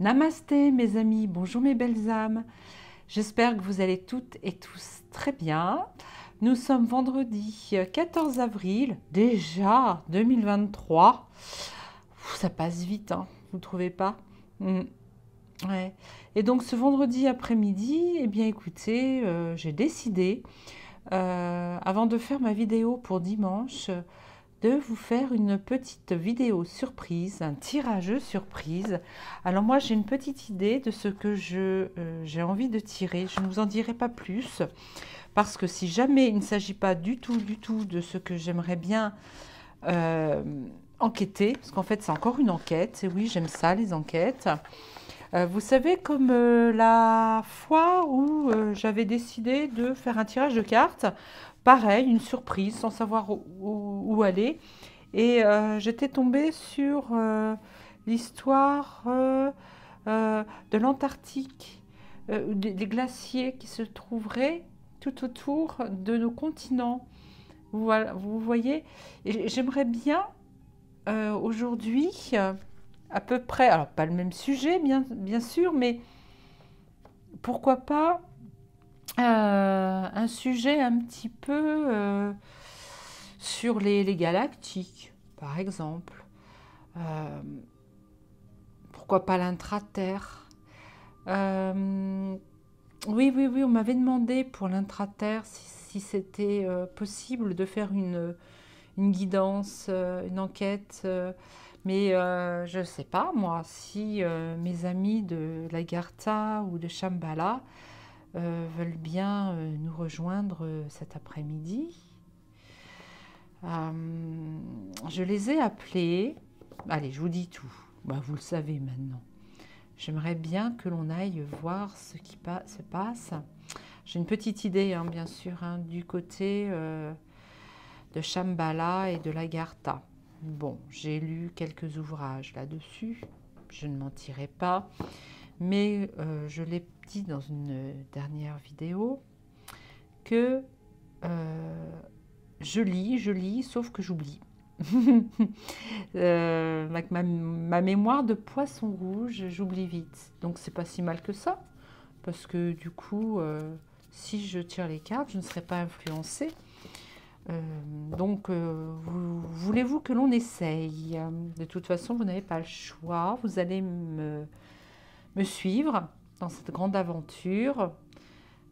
Namasté mes amis, bonjour mes belles âmes. J'espère que vous allez toutes et tous très bien. Nous sommes vendredi 14 avril, déjà 2023. Ça passe vite, hein, vous ne trouvez pas? Ouais. Et donc ce vendredi après-midi, eh bien écoutez, j'ai décidé, avant de faire ma vidéo pour dimanche, de vous faire une petite vidéo surprise, un tirage surprise. Alors moi j'ai une petite idée de ce que j'ai envie de tirer. Je ne vous en dirai pas plus parce que si jamais il ne s'agit pas du tout de ce que j'aimerais bien euh, enquêter, parce qu'en fait c'est encore une enquête, et oui j'aime ça les enquêtes. Vous savez comme la fois où j'avais décidé de faire un tirage de cartes, pareil, une surprise sans savoir où aller. Et j'étais tombée sur l'histoire de l'Antarctique, des glaciers qui se trouveraient tout autour de nos continents. Voilà, vous voyez, et j'aimerais bien aujourd'hui, à peu près, alors pas le même sujet bien sûr, mais pourquoi pas un sujet un petit peu sur les galactiques, par exemple. Euh, Pourquoi pas l'intraterre? Oui, on m'avait demandé pour l'intraterre si c'était possible de faire une guidance, une enquête, mais je ne sais pas, moi, si mes amis de Lagarta ou de Shambhala veulent bien nous rejoindre cet après-midi. Je les ai appelés. Allez, je vous dis tout. Bah, vous le savez maintenant. J'aimerais bien que l'on aille voir ce qui se passe. J'ai une petite idée, hein, bien sûr, hein, du côté de Shambhala et de Lagartha. Bon, j'ai lu quelques ouvrages là-dessus, je ne mentirai pas, mais je l'ai dit dans une dernière vidéo que je lis, sauf que j'oublie. Avec ma mémoire de poisson rouge, j'oublie vite. Donc c'est pas si mal que ça, parce que du coup, si je tire les cartes, je ne serai pas influencée. Donc, voulez-vous que l'on essaye? De toute façon, vous n'avez pas le choix. Vous allez me suivre dans cette grande aventure.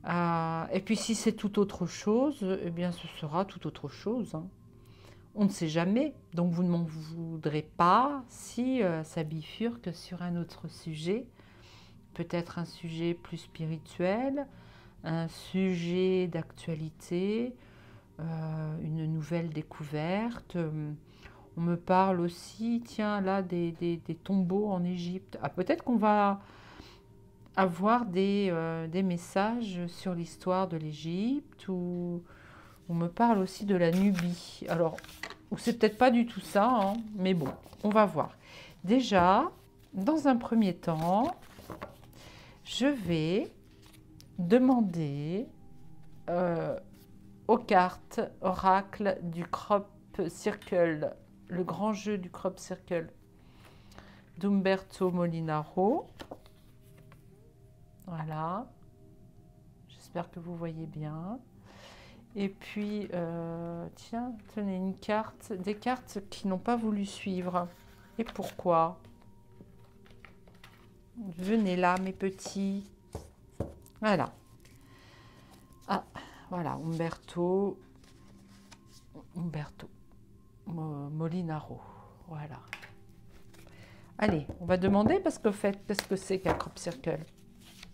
Et puis, si c'est tout autre chose, eh bien, ce sera tout autre chose, hein. On ne sait jamais. Donc, vous ne m'en voudrez pas si ça bifurque sur un autre sujet. Peut-être un sujet plus spirituel, un sujet d'actualité, une nouvelle découverte. On me parle aussi, tiens, là, des tombeaux en Égypte. Ah, peut-être qu'on va avoir des messages sur l'histoire de l'Égypte, ou on me parle aussi de la Nubie. Alors, c'est peut-être pas du tout ça, hein, mais bon, on va voir. Déjà, dans un premier temps, je vais demander aux cartes oracle du Crop Circle, le grand jeu du Crop Circle d'Umberto Molinaro. Voilà, j'espère que vous voyez bien. Et puis, tiens, tenez une carte, des cartes qui n'ont pas voulu suivre. Et pourquoi? Venez là, mes petits. Voilà. Ah, voilà, Umberto Molinaro. Voilà. Allez, on va demander parce qu'au fait, qu'est-ce que c'est qu'un crop circle?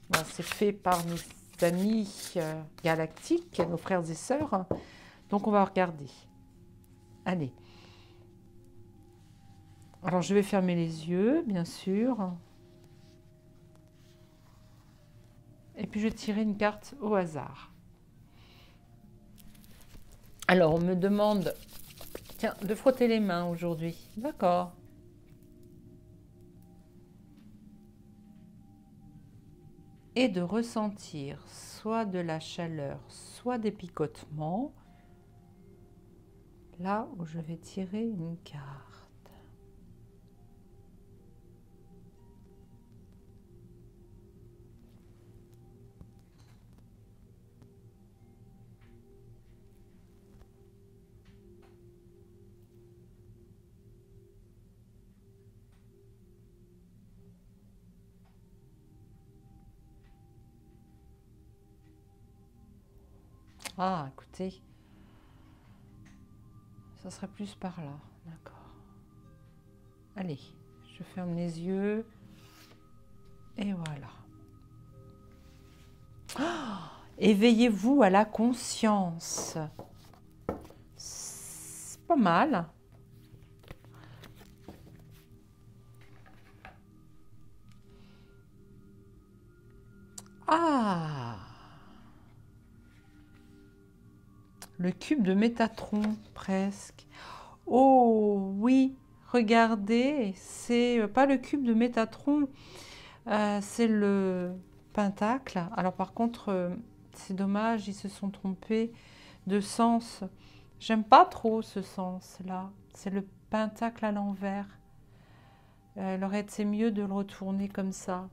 Ben, c'est fait par nos amis galactiques, nos frères et sœurs. Donc on va regarder. Allez. Alors je vais fermer les yeux, bien sûr. Et puis je vais tirer une carte au hasard. Alors on me demande, tiens, de frotter les mains aujourd'hui. D'accord. Et de ressentir soit de la chaleur, soit des picotements, là où je vais tirer une carte. Ah, écoutez, ça serait plus par là, d'accord. Allez, je ferme les yeux et voilà. Éveillez-vous à la conscience. C'est pas mal. Ah, le cube de Métatron, presque. Oh oui, regardez, c'est pas le cube de Métatron, c'est le pentacle. Alors par contre, c'est dommage, ils se sont trompés de sens. J'aime pas trop ce sens-là. C'est le pentacle à l'envers. Il aurait été mieux de le retourner comme ça.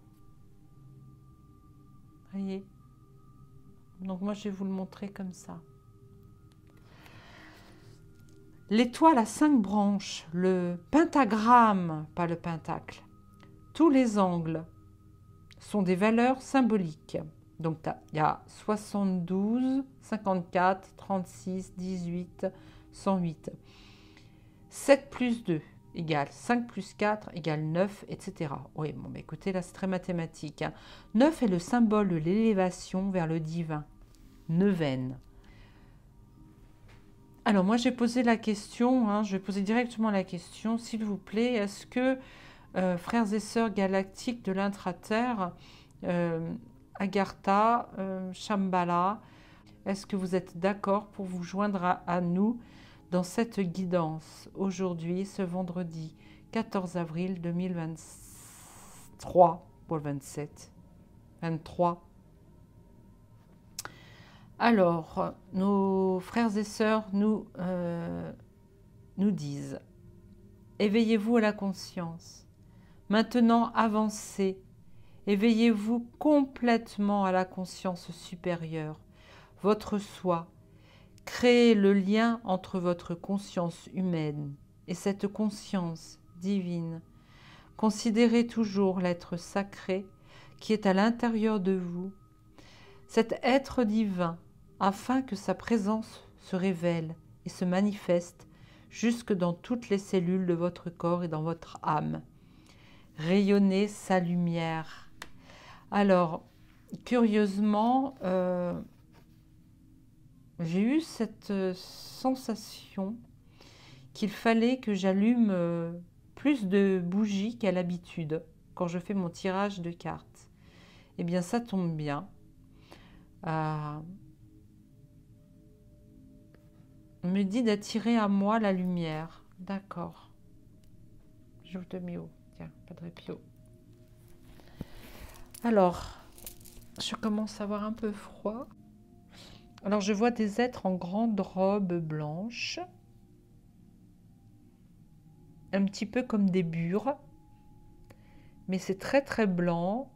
Voyez. Donc moi, je vais vous le montrer comme ça. L'étoile à 5 branches, le pentagramme, pas le pentacle. Tous les angles sont des valeurs symboliques. Donc il y a 72, 54, 36, 18, 108. 7 plus 2 égale 5 plus 4 égale 9, etc. Oui, bon, bah écoutez, là c'est très mathématique. 9 est le symbole de l'élévation vers le divin. Neuvaine. Alors moi j'ai posé la question, je vais poser directement la question, s'il vous plaît, est-ce que frères et sœurs galactiques de l'intra-terre, Agartha, Shambhala, est-ce que vous êtes d'accord pour vous joindre à nous dans cette guidance aujourd'hui, ce vendredi 14 avril 2023, pour le 27, 23. Alors, nos frères et sœurs nous disent, éveillez-vous à la conscience. Maintenant, avancez. Éveillez-vous complètement à la conscience supérieure, votre soi. Créez le lien entre votre conscience humaine et cette conscience divine. Considérez toujours l'être sacré qui est à l'intérieur de vous, cet être divin, afin que sa présence se révèle et se manifeste jusque dans toutes les cellules de votre corps et dans votre âme. Rayonnez sa lumière. Alors, curieusement, j'ai eu cette sensation qu'il fallait que j'allume plus de bougies qu'à l'habitude quand je fais mon tirage de cartes. Eh bien, ça tombe bien. On me dit d'attirer à moi la lumière. D'accord. Je te mets haut. Tiens, pas de répio. Alors, je commence à avoir un peu froid. Alors, je vois des êtres en grande robe blanche. Un petit peu comme des bures. Mais c'est très très blanc.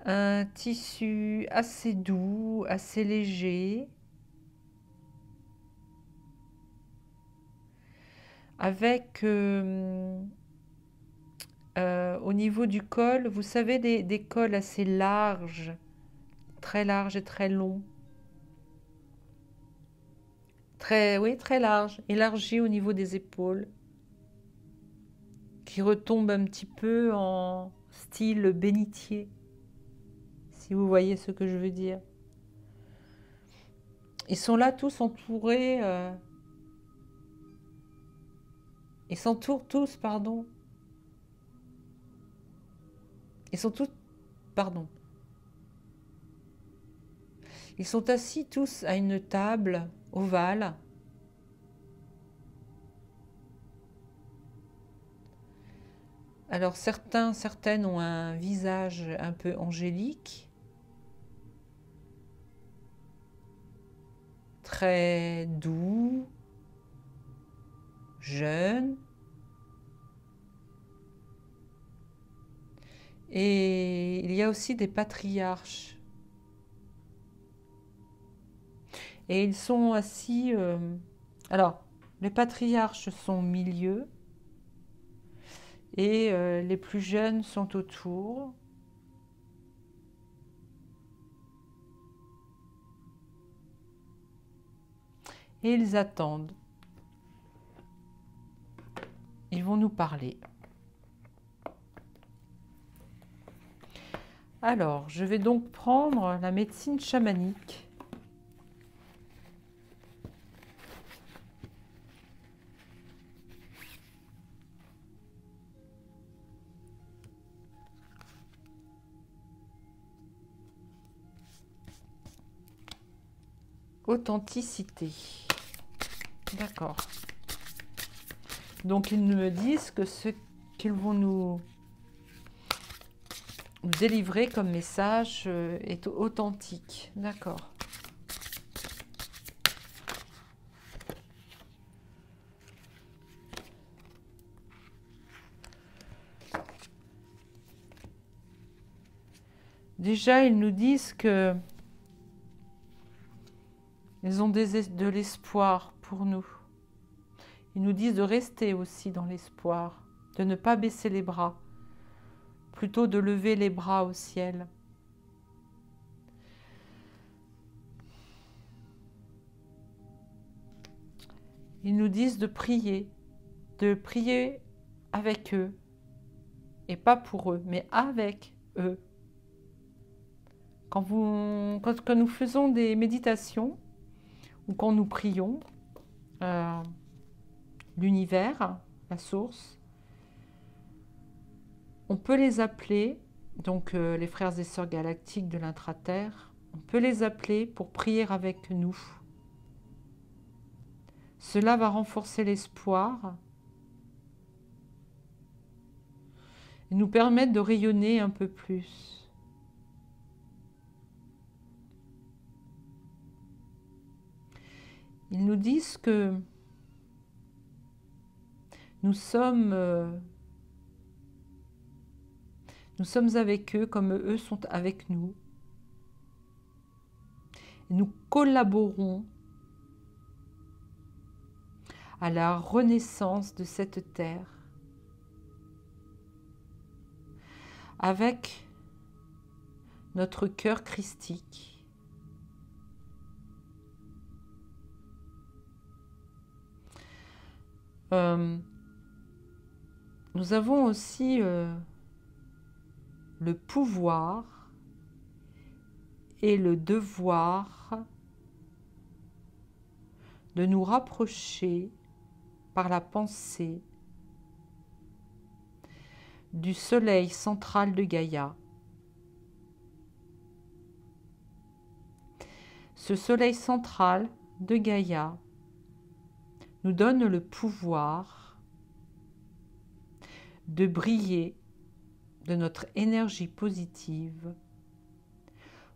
Un tissu assez doux, assez léger. Avec au niveau du col, vous savez, des cols assez larges et très longs. Oui, très large, élargi au niveau des épaules, qui retombe un petit peu en style bénitier, si vous voyez ce que je veux dire. Ils sont là tous entourés, ils s'entourent tous, pardon. Ils sont tous, pardon. Ils sont assis tous à une table ovale. Alors certaines ont un visage un peu angélique, très doux, jeune. Et il y a aussi des patriarches. Et ils sont assis... alors, les patriarches sont au milieu et les plus jeunes sont autour. et ils attendent. Ils vont nous parler. Alors, je vais donc prendre la médecine chamanique. Authenticité. D'accord. Donc, ils me disent que ce qu'ils vont nous délivrer comme message est authentique. D'accord. Déjà, ils nous disent que ils ont de l'espoir pour nous. Ils nous disent de rester aussi dans l'espoir, de ne pas baisser les bras, plutôt de lever les bras au ciel. Ils nous disent de prier avec eux, et pas pour eux, mais avec eux. Quand nous faisons des méditations, ou quand nous prions, l'univers, la source, on peut les appeler, donc les frères et sœurs galactiques de l'intra-terre, on peut les appeler pour prier avec nous. Cela va renforcer l'espoir et nous permettre de rayonner un peu plus. Ils nous disent que nous sommes avec eux comme eux sont avec nous. Nous collaborons à la renaissance de cette terre avec notre cœur christique. Nous avons aussi le pouvoir et le devoir de nous rapprocher par la pensée du soleil central de Gaïa. Ce soleil central de Gaïa nous donne le pouvoir de briller de notre énergie positive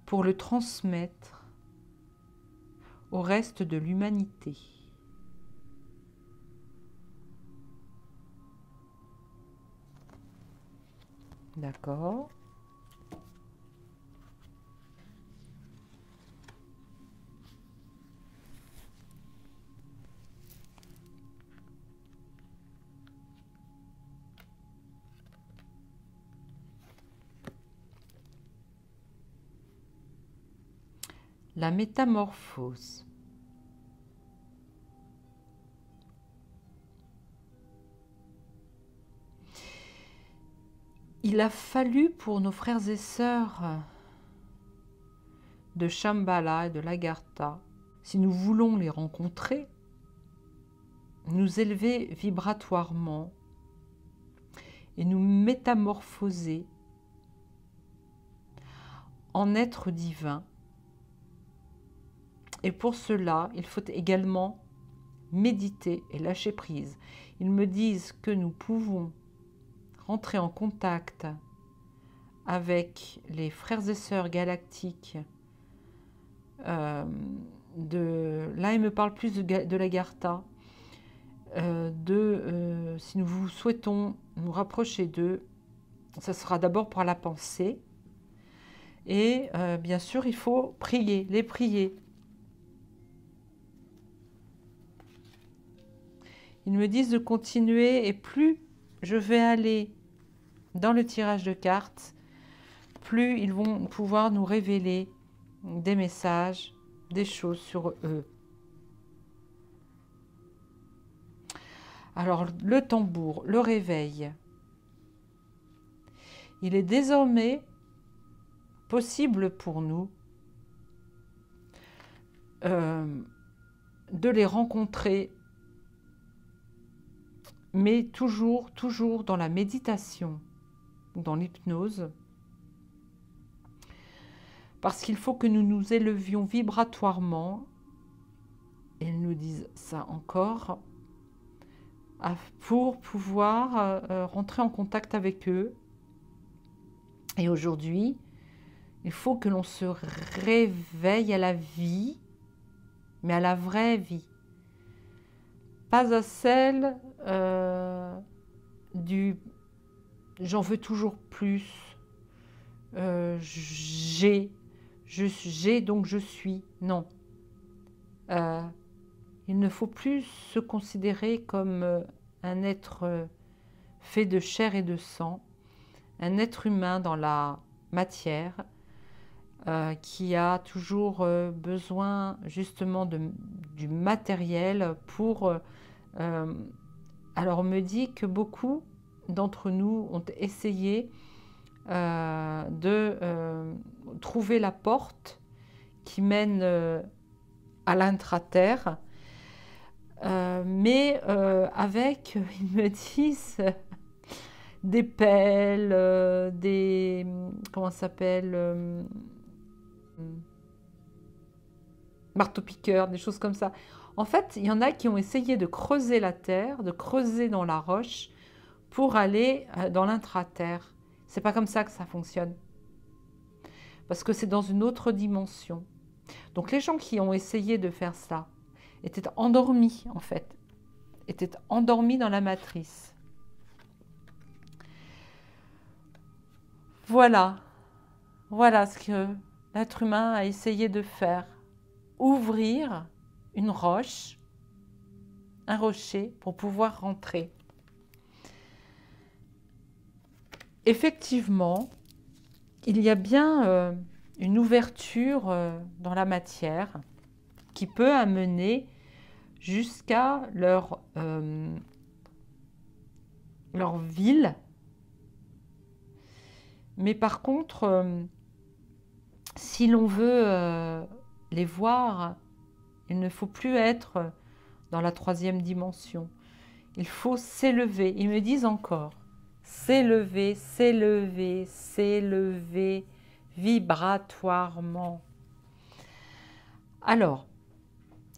pour le transmettre au reste de l'humanité. D'accord. La métamorphose. Il a fallu pour nos frères et sœurs de Shambhala et de l'Agartha, si nous voulons les rencontrer, nous élever vibratoirement et nous métamorphoser en êtres divins. Et pour cela, il faut également méditer et lâcher prise. Ils me disent que nous pouvons rentrer en contact avec les frères et sœurs galactiques. Là, il me parle plus de l'Agartha. Si nous souhaitons nous rapprocher d'eux, ça sera d'abord par la pensée. Et bien sûr, il faut prier, les prier. Ils me disent de continuer et plus je vais aller dans le tirage de cartes, plus ils vont pouvoir nous révéler des messages, des choses sur eux. Alors, le tambour, le réveil. Il est désormais possible pour nous de les rencontrer, mais toujours dans la méditation, dans l'hypnose, parce qu'il faut que nous nous élevions vibratoirement, et ils nous disent ça encore, pour pouvoir rentrer en contact avec eux. Et aujourd'hui, il faut que l'on se réveille à la vie, mais à la vraie vie. Pas à celle du « j'en veux toujours plus »,« j'ai donc je suis ». Non. Il ne faut plus se considérer comme un être fait de chair et de sang, un être humain dans la matière, qui a toujours besoin justement du matériel pour... alors on me dit que beaucoup d'entre nous ont essayé de trouver la porte qui mène à l'intra-terre, mais avec, ils me disent, des pelles, des... comment ça s'appelle, marteau-piqueur, des choses comme ça. En fait, il y en a qui ont essayé de creuser la terre, de creuser dans la roche pour aller dans l'intra-terre. C'est pas comme ça que ça fonctionne. Parce que c'est dans une autre dimension. Donc les gens qui ont essayé de faire ça étaient endormis, en fait. Étaient endormis dans la matrice. Voilà. Voilà ce que l'être humain a essayé de faire. Ouvrir une roche, un rocher, pour pouvoir rentrer. Effectivement, il y a bien une ouverture dans la matière qui peut amener jusqu'à leur ville. Mais par contre, si l'on veut les voir, il ne faut plus être dans la troisième dimension. Il faut s'élever. Ils me disent encore, s'élever, s'élever, s'élever vibratoirement. Alors,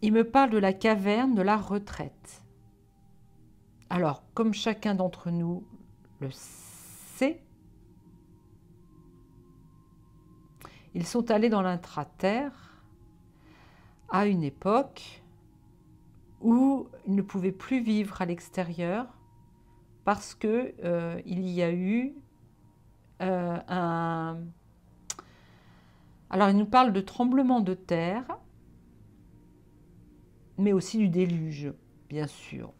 il me parle de la caverne de la retraite. Alors, comme chacun d'entre nous le sait, ils sont allés dans l'intra-terre à une époque où ils ne pouvaient plus vivre à l'extérieur parce que il y a eu un... Alors, il nous parle de tremblement de terre, mais aussi du déluge, bien sûr.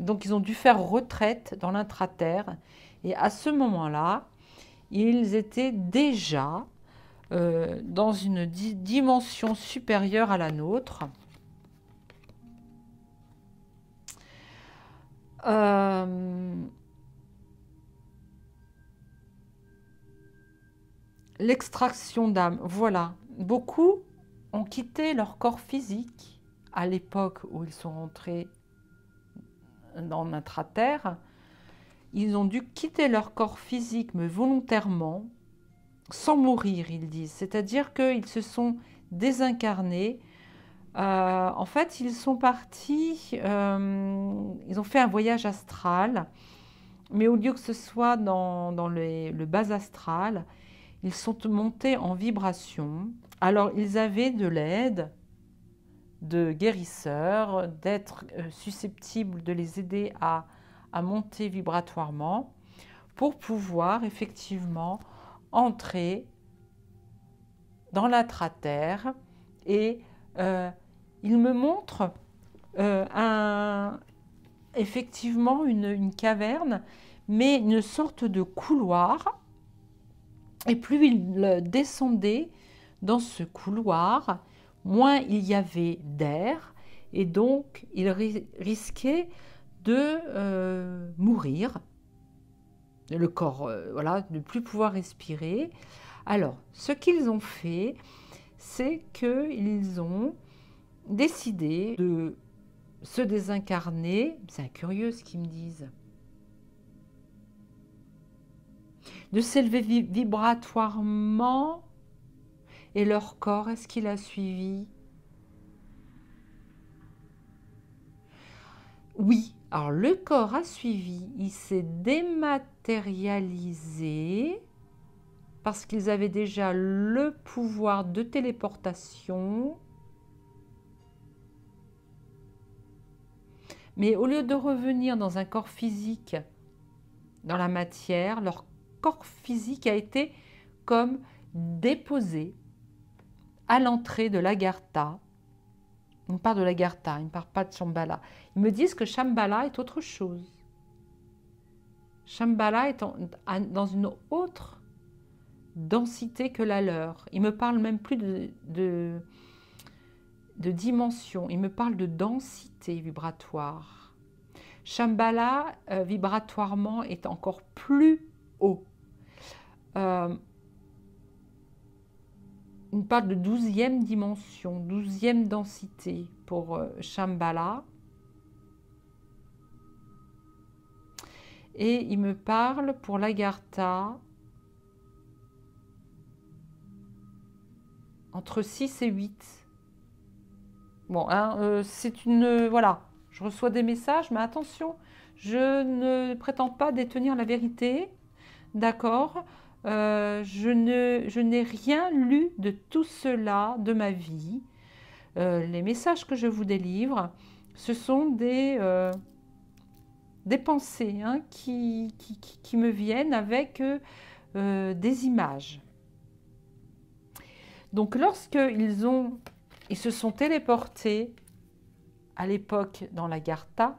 Donc, ils ont dû faire retraite dans l'intra-terre. Et à ce moment-là, ils étaient déjà dans une dimension supérieure à la nôtre. L'extraction d'âme, voilà. Beaucoup ont quitté leur corps physique à l'époque où ils sont rentrés dans l'intra-terre. Ils ont dû quitter leur corps physique, mais volontairement, sans mourir, ils disent. C'est-à-dire qu'ils se sont désincarnés. En fait, ils sont partis, ils ont fait un voyage astral, mais au lieu que ce soit dans le bas astral, ils sont montés en vibration. Alors, ils avaient de l'aide de guérisseurs, d'êtres susceptibles de les aider à monter vibratoirement pour pouvoir effectivement entrer dans l'intra-terre. Et il me montre effectivement une caverne, mais une sorte de couloir. Et plus il descendait dans ce couloir, moins il y avait d'air, et donc il risquait de mourir, le corps, voilà, de ne plus pouvoir respirer. Alors, ce qu'ils ont fait, c'est qu'ils ont décidé de se désincarner. C'est curieux ce qu'ils me disent. De s'élever vibratoirement. Et leur corps, est-ce qu'il a suivi? Oui, alors le corps a suivi, il s'est dématérialisé parce qu'ils avaient déjà le pouvoir de téléportation. Mais au lieu de revenir dans un corps physique, dans la matière, leur corps physique a été comme déposé à l'entrée de l'Agartha. Il me parle de l'Agartha, il ne parle pas de Shambhala. Ils me disent que Shambhala est autre chose. Shambhala est dans une autre densité que la leur. Ils ne me parlent même plus de dimension, ils me parlent de densité vibratoire. Shambhala, vibratoirement, est encore plus haut. On parle de 12e dimension, 12e densité pour Shambhala. Et il me parle pour l'Agartha entre 6 et 8. Bon, hein, c'est une... voilà, je reçois des messages, mais attention, je ne prétends pas détenir la vérité, d'accord ? Je n'ai rien lu de tout cela de ma vie. Les messages que je vous délivre, ce sont des pensées hein, qui me viennent avec des images. Donc lorsqu'ils se sont téléportés à l'époque dans l'Agartha,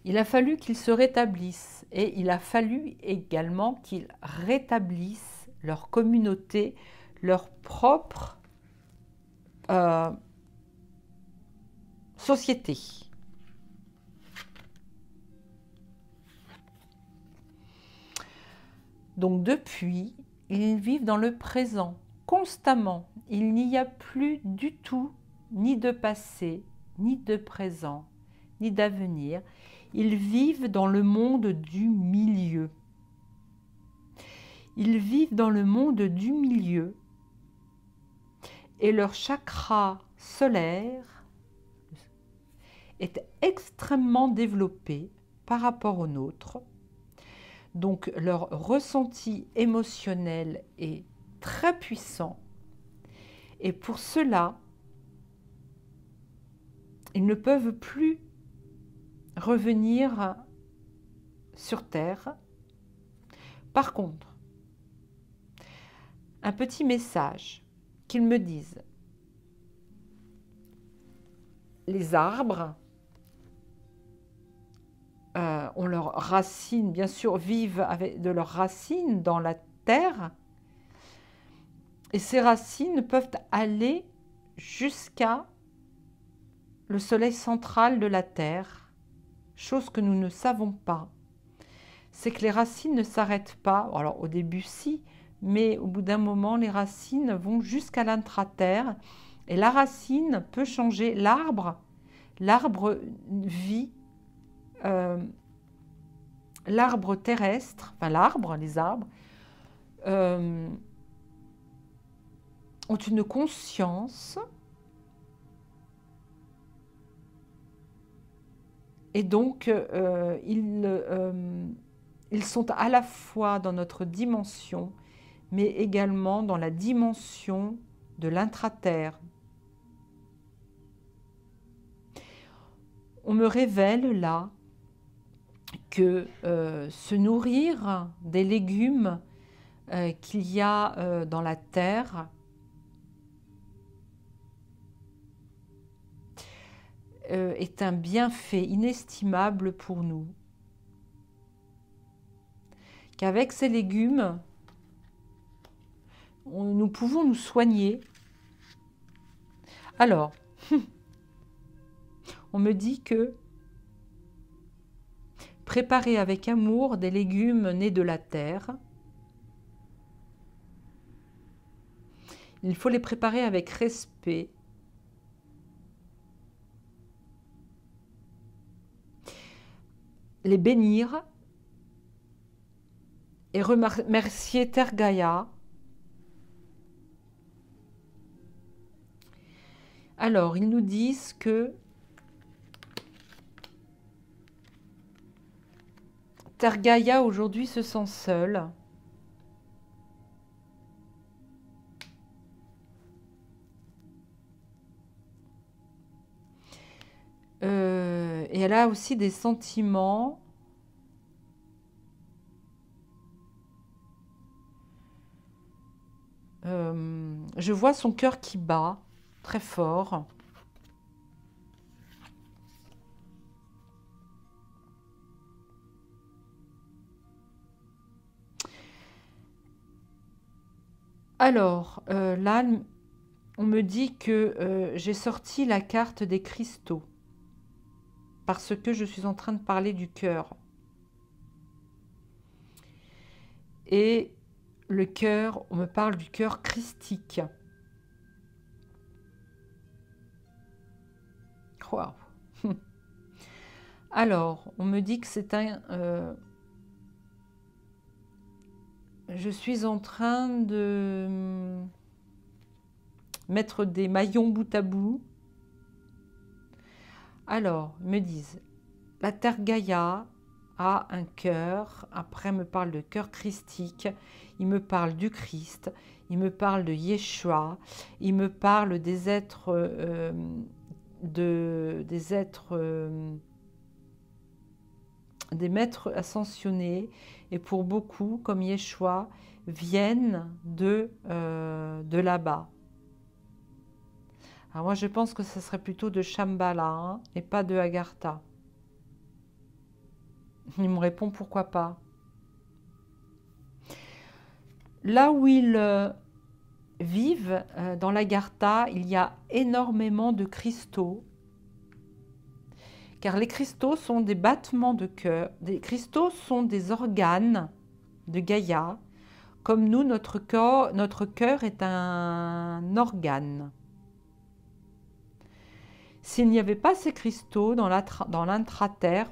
il a fallu qu'ils se rétablissent et il a fallu également qu'ils rétablissent leur communauté, leur propre société. Donc depuis, ils vivent dans le présent, constamment. Il n'y a plus du tout ni de passé, ni de présent, ni d'avenir. Ils vivent dans le monde du milieu. Ils vivent dans le monde du milieu et leur chakra solaire est extrêmement développé par rapport au nôtre. Donc leur ressenti émotionnel est très puissant et pour cela, ils ne peuvent plus revenir sur Terre. Par contre, un petit message qu'ils me disent. Les arbres ont leurs racines, bien sûr, vivent avec de leurs racines dans la terre. Et ces racines peuvent aller jusqu'à le soleil central de la terre, chose que nous ne savons pas. C'est que les racines ne s'arrêtent pas, alors au début si, mais au bout d'un moment, les racines vont jusqu'à l'intraterre et la racine peut changer l'arbre. L'arbre vit, l'arbre terrestre, enfin l'arbre, les arbres, ont une conscience et donc ils sont à la fois dans notre dimension, mais également dans la dimension de l'intraterre. On me révèle là que se nourrir des légumes qu'il y a dans la terre est un bienfait inestimable pour nous. Qu'avec ces légumes, nous pouvons nous soigner. Alors, on me dit que préparer avec amour des légumes nés de la terre. Il faut les préparer avec respect. Les bénir et remercier Terre Gaïa. Alors, ils nous disent que Terre Gaïa aujourd'hui se sent seule. Et elle a aussi des sentiments je vois son cœur qui bat très fort. Alors, là, on me dit que j'ai sorti la carte des cristaux parce que je suis en train de parler du cœur. Et le cœur, on me parle du cœur christique. Wow. Alors, on me dit que c'est un... je suis en train de mettre des maillons bout à bout. Alors, ils me disent, la Terre Gaïa a un cœur. Après, me parle de cœur christique. Il me parle du Christ. Il me parle de Yeshua. Il me parle des êtres... des maîtres ascensionnés, et pour beaucoup, comme Yeshua, viennent de là-bas. Alors moi, je pense que ce serait plutôt de Shambhala, hein, et pas de Agartha. Il me répond pourquoi pas. Là où ils vivent, dans l'Agartha, il y a énormément de cristaux. Car les cristaux sont des battements de cœur. Les cristaux sont des organes de Gaïa. Comme nous, notre cœur est un organe. S'il n'y avait pas ces cristaux dans l'intra-terre,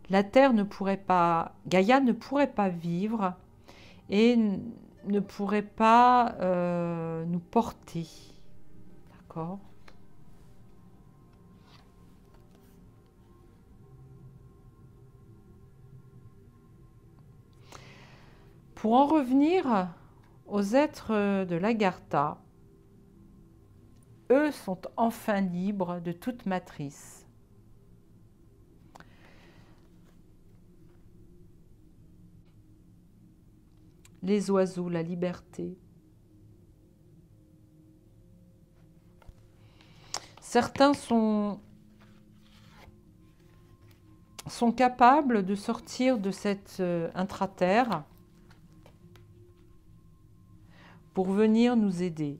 la Terre ne pourrait pas, Gaïa ne pourrait pas vivre et ne pourrait pas nous porter. D'accord ? Pour en revenir aux êtres de l'Agartha, eux sont enfin libres de toute matrice. Les oiseaux, la liberté. Certains sont capables de sortir de cette intra-terre pour venir nous aider.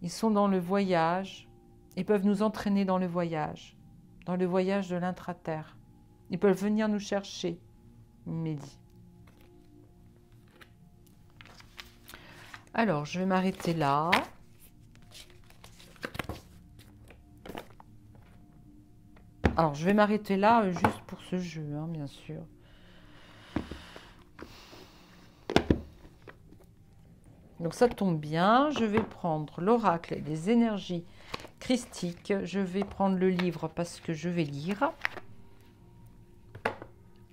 Ils sont dans le voyage, ils peuvent nous entraîner dans le voyage de l'intra-terre. Ils peuvent venir nous chercher, Mehdi. Alors, je vais m'arrêter là. Alors, je vais m'arrêter là juste pour ce jeu, hein, bien sûr. Donc, ça tombe bien. Je vais prendre l'oracle et les énergies christiques. Je vais prendre le livre parce que je vais lire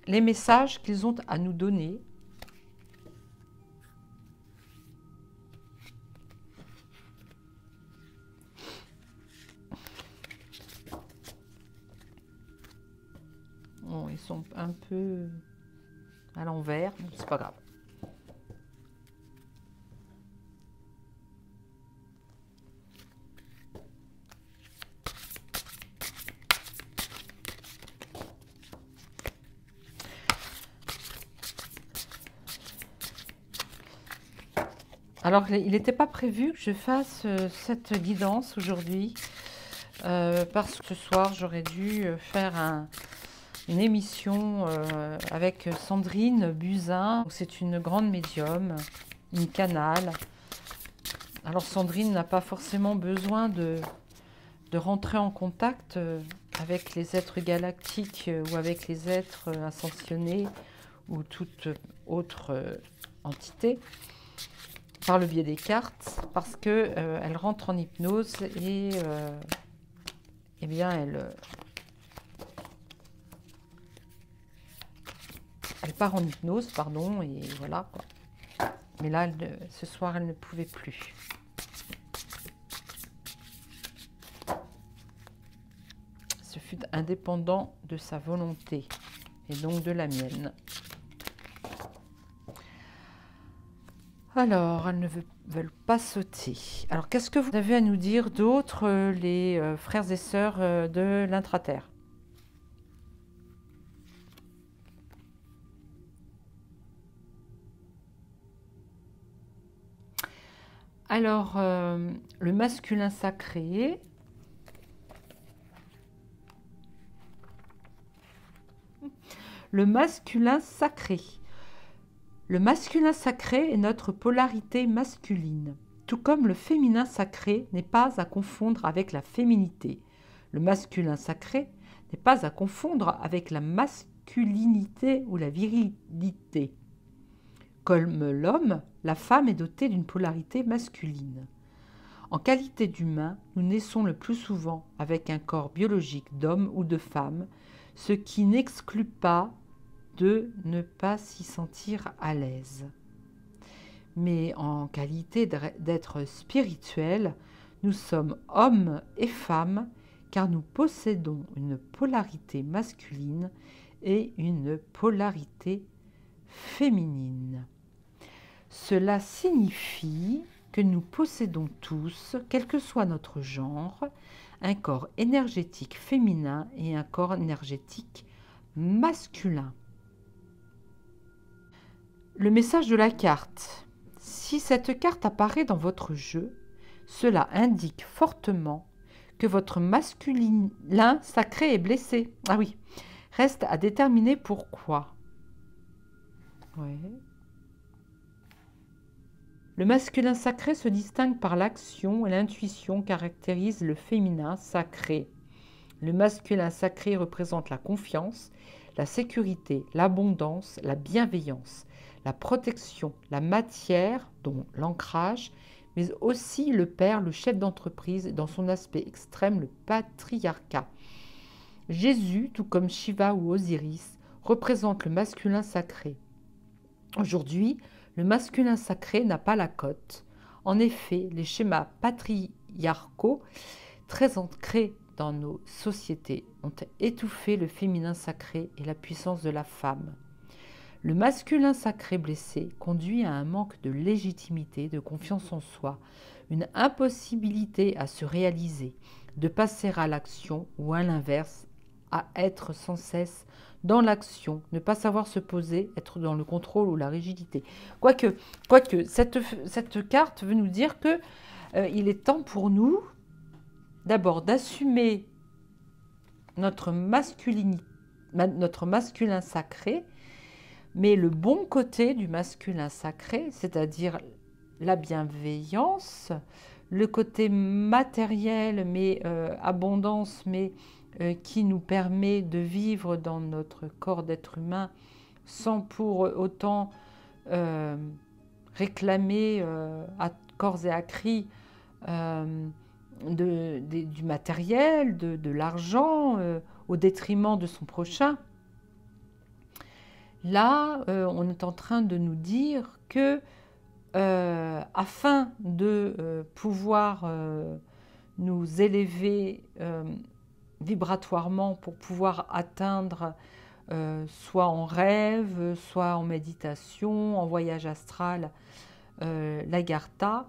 les messages qu'ils ont à nous donner. Bon, ils sont un peu à l'envers, mais c'est pas grave. Alors, il n'était pas prévu que je fasse cette guidance aujourd'hui, parce que ce soir, j'aurais dû faire une émission avec Sandrine Buzyn. C'est une grande médium, une canale. Alors, Sandrine n'a pas forcément besoin de rentrer en contact avec les êtres galactiques ou avec les êtres ascensionnés ou toute autre entité par le biais des cartes, parce que elle rentre en hypnose et eh bien elle part en hypnose, pardon, et voilà quoi. Mais là, ce soir, elle ne pouvait plus. Ce fut indépendant de sa volonté et donc de la mienne. Alors, elles ne veulent pas sauter. Alors, qu'est-ce que vous avez à nous dire d'autre, les frères et sœurs de l'intraterre? Alors, le masculin sacré. Le masculin sacré. Le masculin sacré est notre polarité masculine, tout comme le féminin sacré n'est pas à confondre avec la féminité. Le masculin sacré n'est pas à confondre avec la masculinité ou la virilité. Comme l'homme, la femme est dotée d'une polarité masculine. En qualité d'humain, nous naissons le plus souvent avec un corps biologique d'homme ou de femme, ce qui n'exclut pas de ne pas s'y sentir à l'aise. Mais en qualité d'être spirituel, nous sommes hommes et femmes car nous possédons une polarité masculine et une polarité féminine. Cela signifie que nous possédons tous, quel que soit notre genre, un corps énergétique féminin et un corps énergétique masculin. Le message de la carte. Si cette carte apparaît dans votre jeu, cela indique fortement que votre masculin sacré est blessé. Ah oui, reste à déterminer pourquoi. Ouais. Le masculin sacré se distingue par l'action et l'intuition caractérisent le féminin sacré. Le masculin sacré représente la confiance, la sécurité, l'abondance, la bienveillance, la protection, la matière, dont l'ancrage, mais aussi le père, le chef d'entreprise, et dans son aspect extrême, le patriarcat. Jésus, tout comme Shiva ou Osiris, représente le masculin sacré. Aujourd'hui, le masculin sacré n'a pas la cote. En effet, les schémas patriarcaux, très ancrés dans nos sociétés, ont étouffé le féminin sacré et la puissance de la femme. Le masculin sacré blessé conduit à un manque de légitimité, de confiance en soi, une impossibilité à se réaliser, de passer à l'action ou à l'inverse, à être sans cesse dans l'action, ne pas savoir se poser, être dans le contrôle ou la rigidité. Quoique cette carte veut nous dire que il est temps pour nous d'abord d'assumer notre masculin sacré, mais le bon côté du masculin sacré, c'est-à-dire la bienveillance, le côté matériel, mais abondance, mais qui nous permet de vivre dans notre corps d'être humain sans pour autant réclamer à corps et à cri du matériel, de l'argent, au détriment de son prochain. Là, on est en train de nous dire que afin de pouvoir nous élever vibratoirement pour pouvoir atteindre soit en rêve, soit en méditation, en voyage astral, l'Agartha,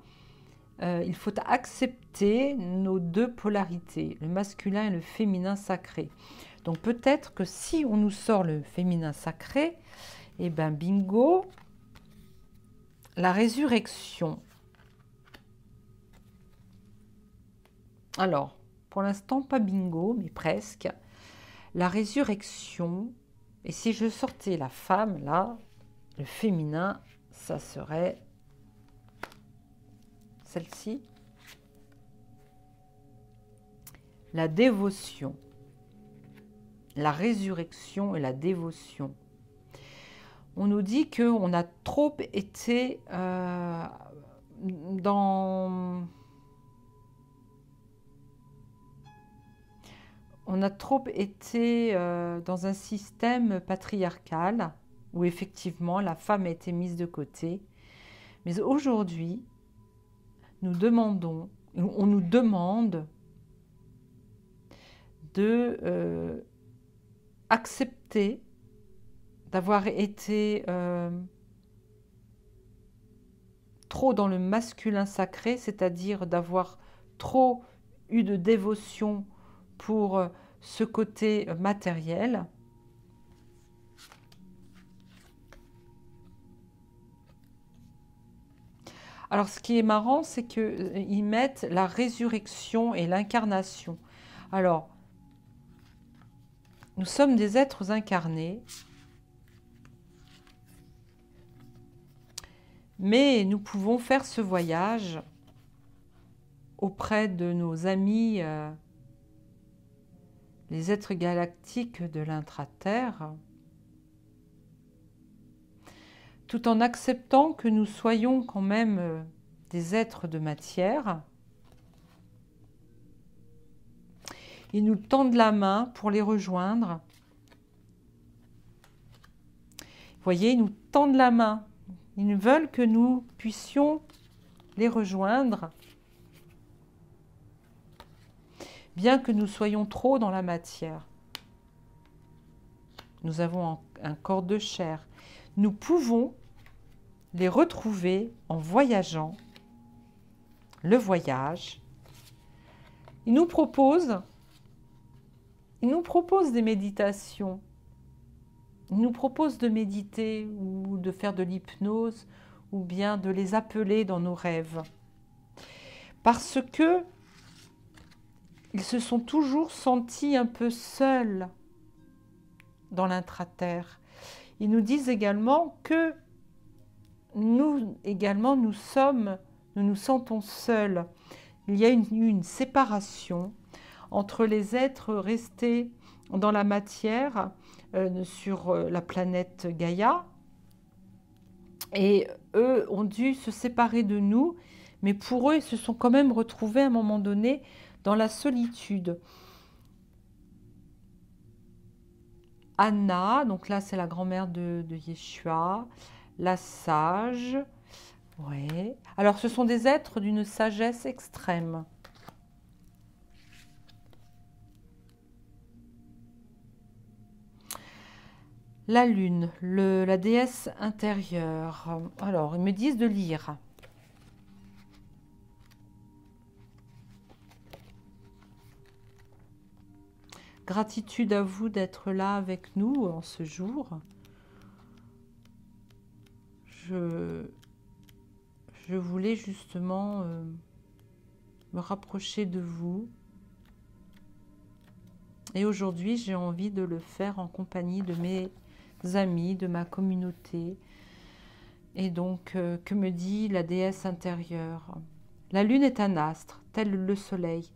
il faut accepter nos deux polarités, le masculin et le féminin sacré. Donc peut-être que si on nous sort le féminin sacré, eh ben bingo, la résurrection. Alors, pour l'instant, pas bingo, mais presque. La résurrection. Et si je sortais la femme, là, le féminin, ça serait celle-ci. La dévotion. La résurrection et la dévotion. On nous dit qu'on a trop été dans... On a trop été dans un système patriarcal où effectivement la femme a été mise de côté. Mais aujourd'hui, on nous demande de accepter d'avoir été trop dans le masculin sacré, c'est-à-dire d'avoir trop eu de dévotion pour ce côté matériel. Alors, ce qui est marrant, c'est qu'ils mettent la résurrection et l'incarnation. Alors, nous sommes des êtres incarnés, mais nous pouvons faire ce voyage auprès de nos amis, les êtres galactiques de l'intra-terre, tout en acceptant que nous soyons quand même des êtres de matière. Ils nous tendent la main pour les rejoindre. Vous voyez, ils nous tendent la main. Ils veulent que nous puissions les rejoindre, bien que nous soyons trop dans la matière. Nous avons un corps de chair. Nous pouvons les retrouver en voyageant. Le voyage. Ils nous proposent des méditations. Ils nous proposent de méditer ou de faire de l'hypnose ou bien de les appeler dans nos rêves. Parce que ils se sont toujours sentis un peu seuls dans l'intra-terre. Ils nous disent également que nous nous sentons seuls. Il y a une séparation entre les êtres restés dans la matière sur la planète Gaïa, et eux ont dû se séparer de nous, mais pour eux, ils se sont quand même retrouvés à un moment donné dans la solitude. Anna, donc là c'est la grand-mère de Yeshua, la sage, ouais. Alors ce sont des êtres d'une sagesse extrême. La lune, la déesse intérieure. Alors, ils me disent de lire. Gratitude à vous d'être là avec nous en ce jour. Je voulais justement me rapprocher de vous. Et aujourd'hui, j'ai envie de le faire en compagnie de mes amis, de ma communauté. Et donc, que me dit la déesse intérieure? La lune est un astre, tel le soleil.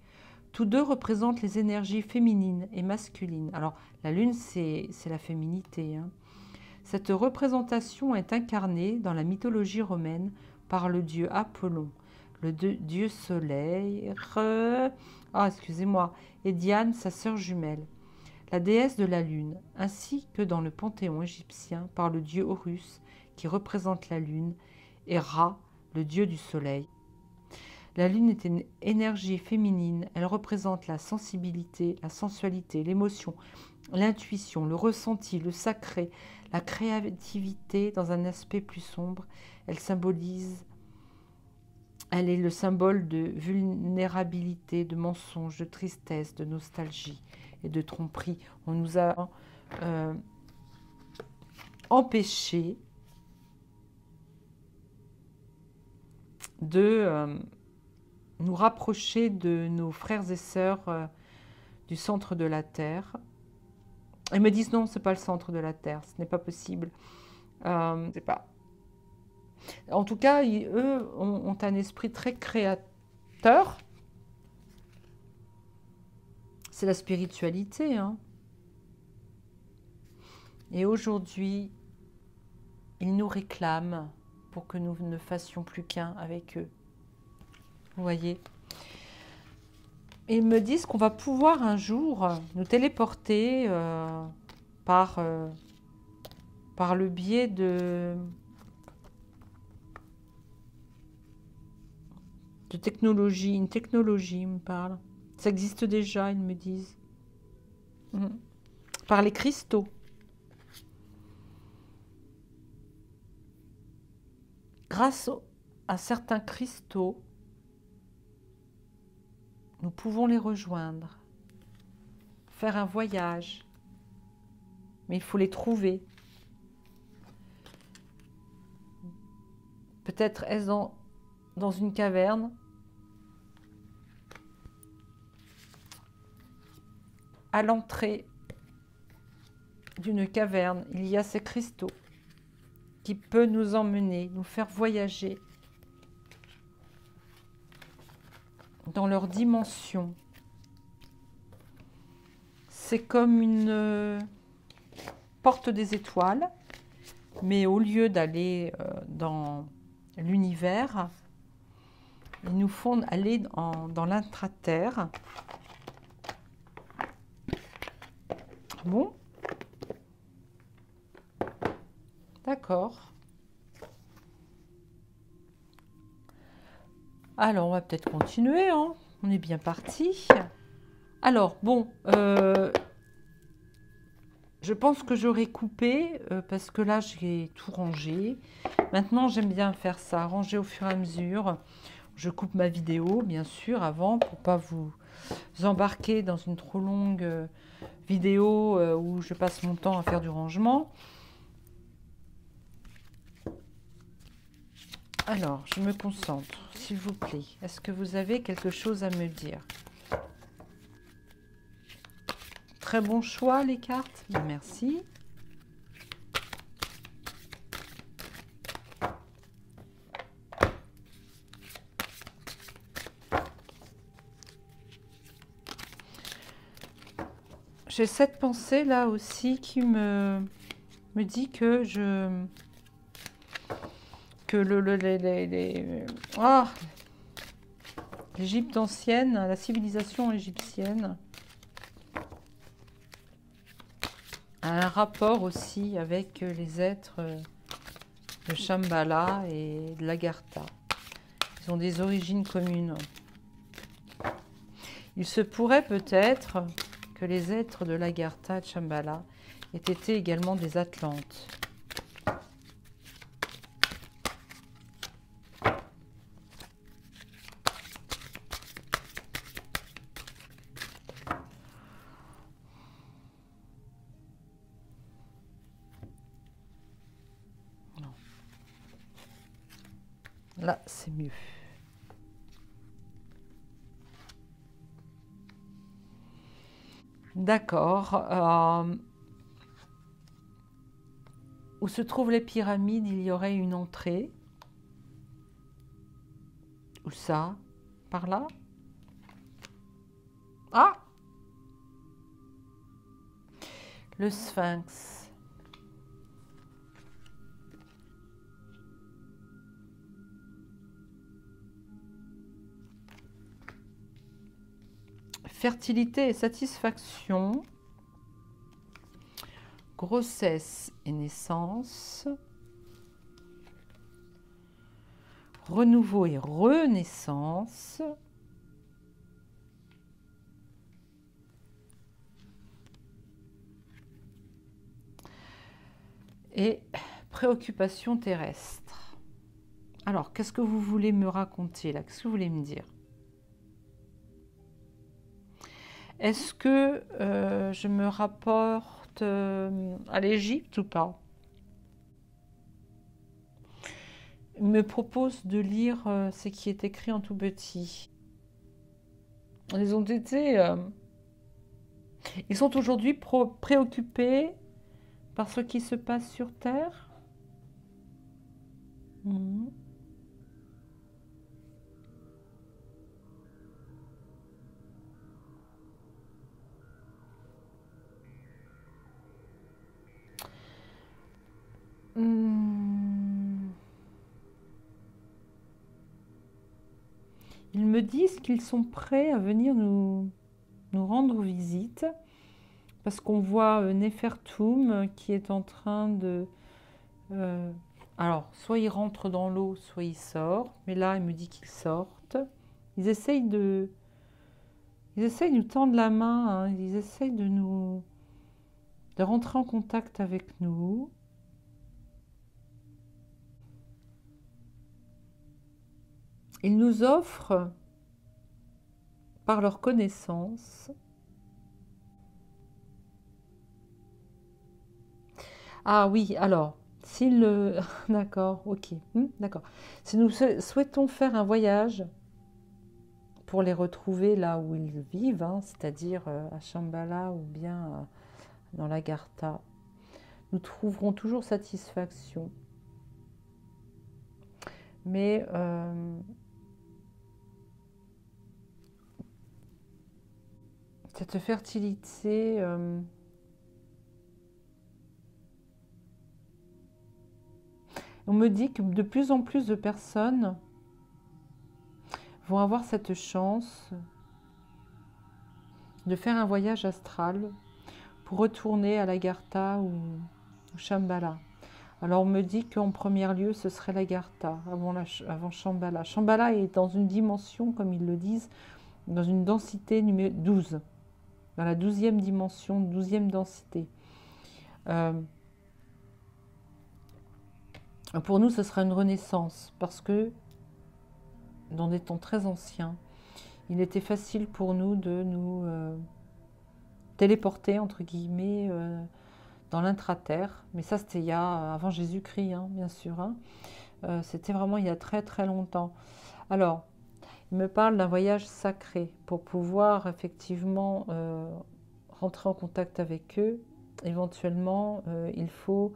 Tous deux représentent les énergies féminines et masculines. Alors, la lune, c'est la féminité. Hein. Cette représentation est incarnée dans la mythologie romaine par le dieu Apollon, le dieu soleil, excusez-moi, et Diane, sa sœur jumelle, la déesse de la lune, ainsi que dans le panthéon égyptien par le dieu Horus, qui représente la lune, et Ra, le dieu du soleil. La lune est une énergie féminine, elle représente la sensibilité, la sensualité, l'émotion, l'intuition, le ressenti, le sacré, la créativité dans un aspect plus sombre. Elle est le symbole de vulnérabilité, de mensonge, de tristesse, de nostalgie et de tromperie. On nous a empêchés de nous rapprocher de nos frères et sœurs du centre de la Terre. Ils me disent non, c'est pas le centre de la Terre, ce n'est pas possible. C'est pas. En tout cas, eux ont un esprit très créateur. C'est la spiritualité, hein. Et aujourd'hui, ils nous réclament pour que nous ne fassions plus qu'un avec eux. Vous voyez? Et ils me disent qu'on va pouvoir un jour nous téléporter par le biais de technologie. Une technologie, ils me parlent. Ça existe déjà, ils me disent. Par les cristaux. Grâce à certains cristaux, nous pouvons les rejoindre, faire un voyage, mais il faut les trouver. Peut-être est-ce dans une caverne, à l'entrée d'une caverne, il y a ces cristaux qui peuvent nous emmener, nous faire voyager dans leur dimension. C'est comme une porte des étoiles, mais au lieu d'aller dans l'univers, ils nous font aller dans l'intra-terre. Bon. D'accord. Alors, on va peut-être continuer, hein. On est bien parti. Alors, bon, je pense que j'aurais coupé parce que là, j'ai tout rangé. Maintenant, j'aime bien faire ça, ranger au fur et à mesure. Je coupe ma vidéo, bien sûr, avant, pour pas vous embarquer dans une trop longue vidéo où je passe mon temps à faire du rangement. Alors, je me concentre, s'il vous plaît. Est-ce que vous avez quelque chose à me dire? Très bon choix, les cartes. Merci. J'ai cette pensée là aussi qui me dit que l'Égypte ancienne, la civilisation égyptienne, a un rapport aussi avec les êtres de Shambhala et de l'Agartha. Ils ont des origines communes. Il se pourrait peut-être que les êtres de l'Agartha et de Shambhala aient été également des Atlantes. Non. Là, c'est mieux. D'accord. Où se trouvent les pyramides, il y aurait une entrée. Où ça? Par là? Ah! Le Sphinx. Fertilité et satisfaction. Grossesse et naissance. Renouveau et renaissance. Et préoccupation terrestre. Alors, qu'est-ce que vous voulez me raconter là? Qu'est-ce que vous voulez me dire? Est-ce que je me rapporte à l'Égypte ou pas? Il me propose de lire ce qui est écrit en tout petit. Ils ont été... ils sont aujourd'hui préoccupés par ce qui se passe sur Terre. Mhm. Hmm. Ils me disent qu'ils sont prêts à venir nous rendre visite parce qu'on voit Nefertum qui est en train de... euh, alors, soit il rentre dans l'eau, soit il sort. Mais là, il me dit qu'ils sortent. Ils essayent de... Ils essayent de nous tendre la main, hein. Ils essayent de rentrer en contact avec nous. Ils nous offrent, par leur connaissance... Ah oui, alors, si le... D'accord, ok, d'accord. Si nous souhaitons faire un voyage pour les retrouver là où ils vivent, hein, c'est-à-dire à Shambhala ou bien dans l'Agartha, nous trouverons toujours satisfaction. Mais cette fertilité... on me dit que de plus en plus de personnes vont avoir cette chance de faire un voyage astral pour retourner à l'Agartha ou Shambhala. Alors on me dit qu'en premier lieu ce serait l'Agartha avant Shambhala. Shambhala est dans une dimension, comme ils le disent, dans une densité numéro 12, dans la 12e dimension, 12e densité. Pour nous ce sera une renaissance parce que dans des temps très anciens, il était facile pour nous de nous téléporter, entre guillemets, dans l'intra-terre. Mais ça, c'était il y a, avant Jésus-Christ, hein, bien sûr. Hein. C'était vraiment il y a très très longtemps. Alors, il me parle d'un voyage sacré pour pouvoir effectivement rentrer en contact avec eux. Éventuellement, il faut...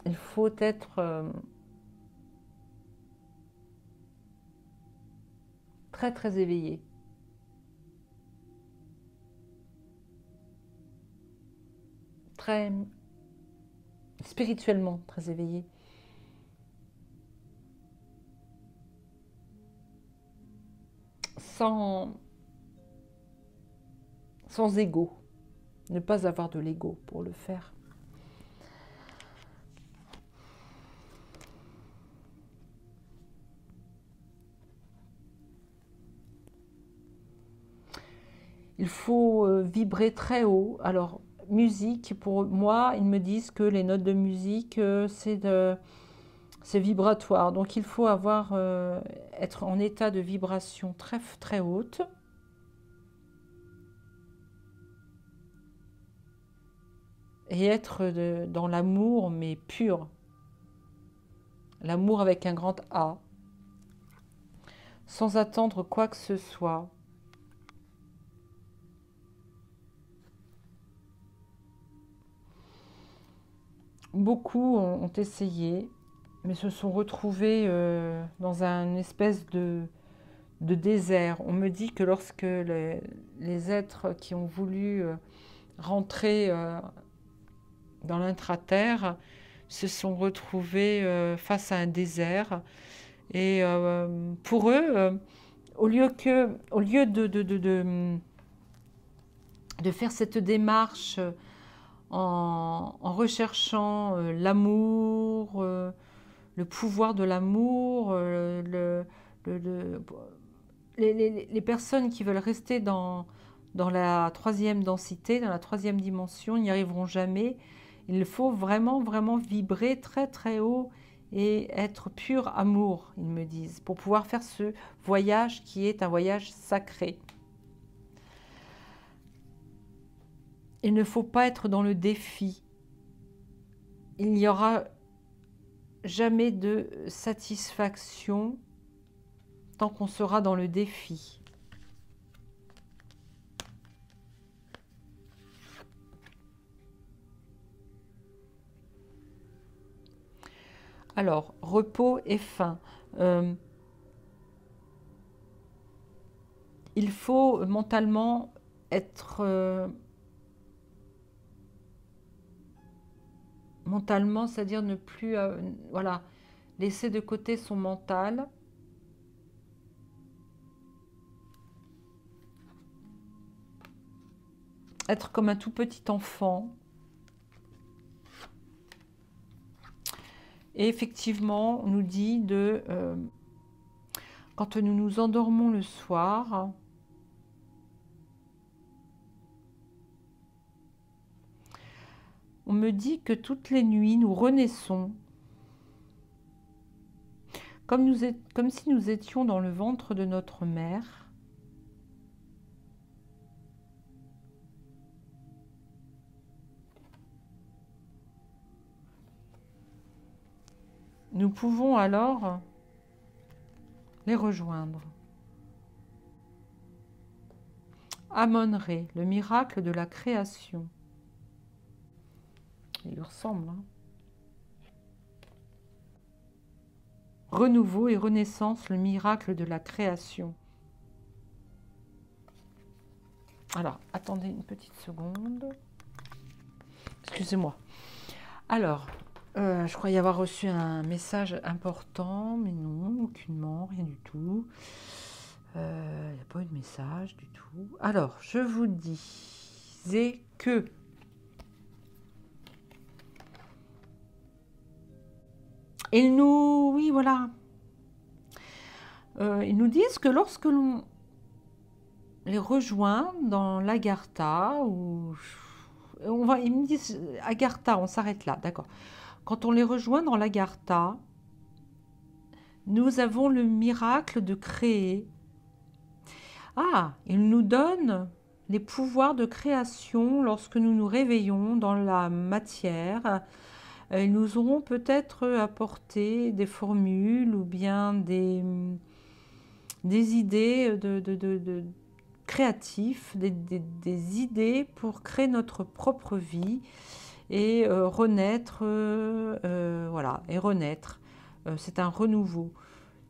il faut être... très très éveillé. Très spirituellement très éveillé. Sans ego. Ne pas avoir de l'ego pour le faire. Il faut vibrer très haut. Alors, musique, pour moi, ils me disent que les notes de musique, c'est vibratoire. Donc, il faut être en état de vibration très, très haute. Et être dans l'amour, mais pur. L'amour avec un grand A. Sans attendre quoi que ce soit. Beaucoup ont essayé, mais se sont retrouvés dans un espèce de désert. On me dit que lorsque les êtres qui ont voulu rentrer dans l'intra-terre se sont retrouvés face à un désert. Et pour eux, au lieu de faire cette démarche en recherchant l'amour, le pouvoir de l'amour, les personnes qui veulent rester dans la troisième densité, dans la troisième dimension, n'y arriveront jamais. Il faut vraiment, vraiment vibrer très, très haut et être pur amour, ils me disent, pour pouvoir faire ce voyage qui est un voyage sacré. Il ne faut pas être dans le défi. Il y aura jamais de satisfaction tant qu'on sera dans le défi. Alors, repos et faim. Il faut mentalement être... mentalement, c'est-à-dire ne plus... voilà, laisser de côté son mental. Être comme un tout petit enfant. Et effectivement, on nous dit de... quand nous nous endormons le soir... On me dit que toutes les nuits, nous renaissons, comme si nous étions dans le ventre de notre mère. Nous pouvons alors les rejoindre. Amon-Ré, le miracle de la création. Il lui ressemble. Hein. Renouveau et renaissance, le miracle de la création. Alors, attendez une petite seconde. Excusez-moi. Alors, je croyais avoir reçu un message important, mais non, aucunement, rien du tout. Il n'y a pas eu de message du tout. Alors, je vous disais que ils nous, oui, voilà. Ils nous disent que lorsque l'on les rejoint dans l'Agartha, ou ils me disent Agartha, on s'arrête là, d'accord. Quand on les rejoint dans l'Agartha, nous avons le miracle de créer. Ah, ils nous donnent les pouvoirs de création lorsque nous nous réveillons dans la matière. Ils nous auront peut-être apporté des formules ou bien des idées de créatifs, des idées pour créer notre propre vie et renaître, voilà, et renaître. C'est un renouveau.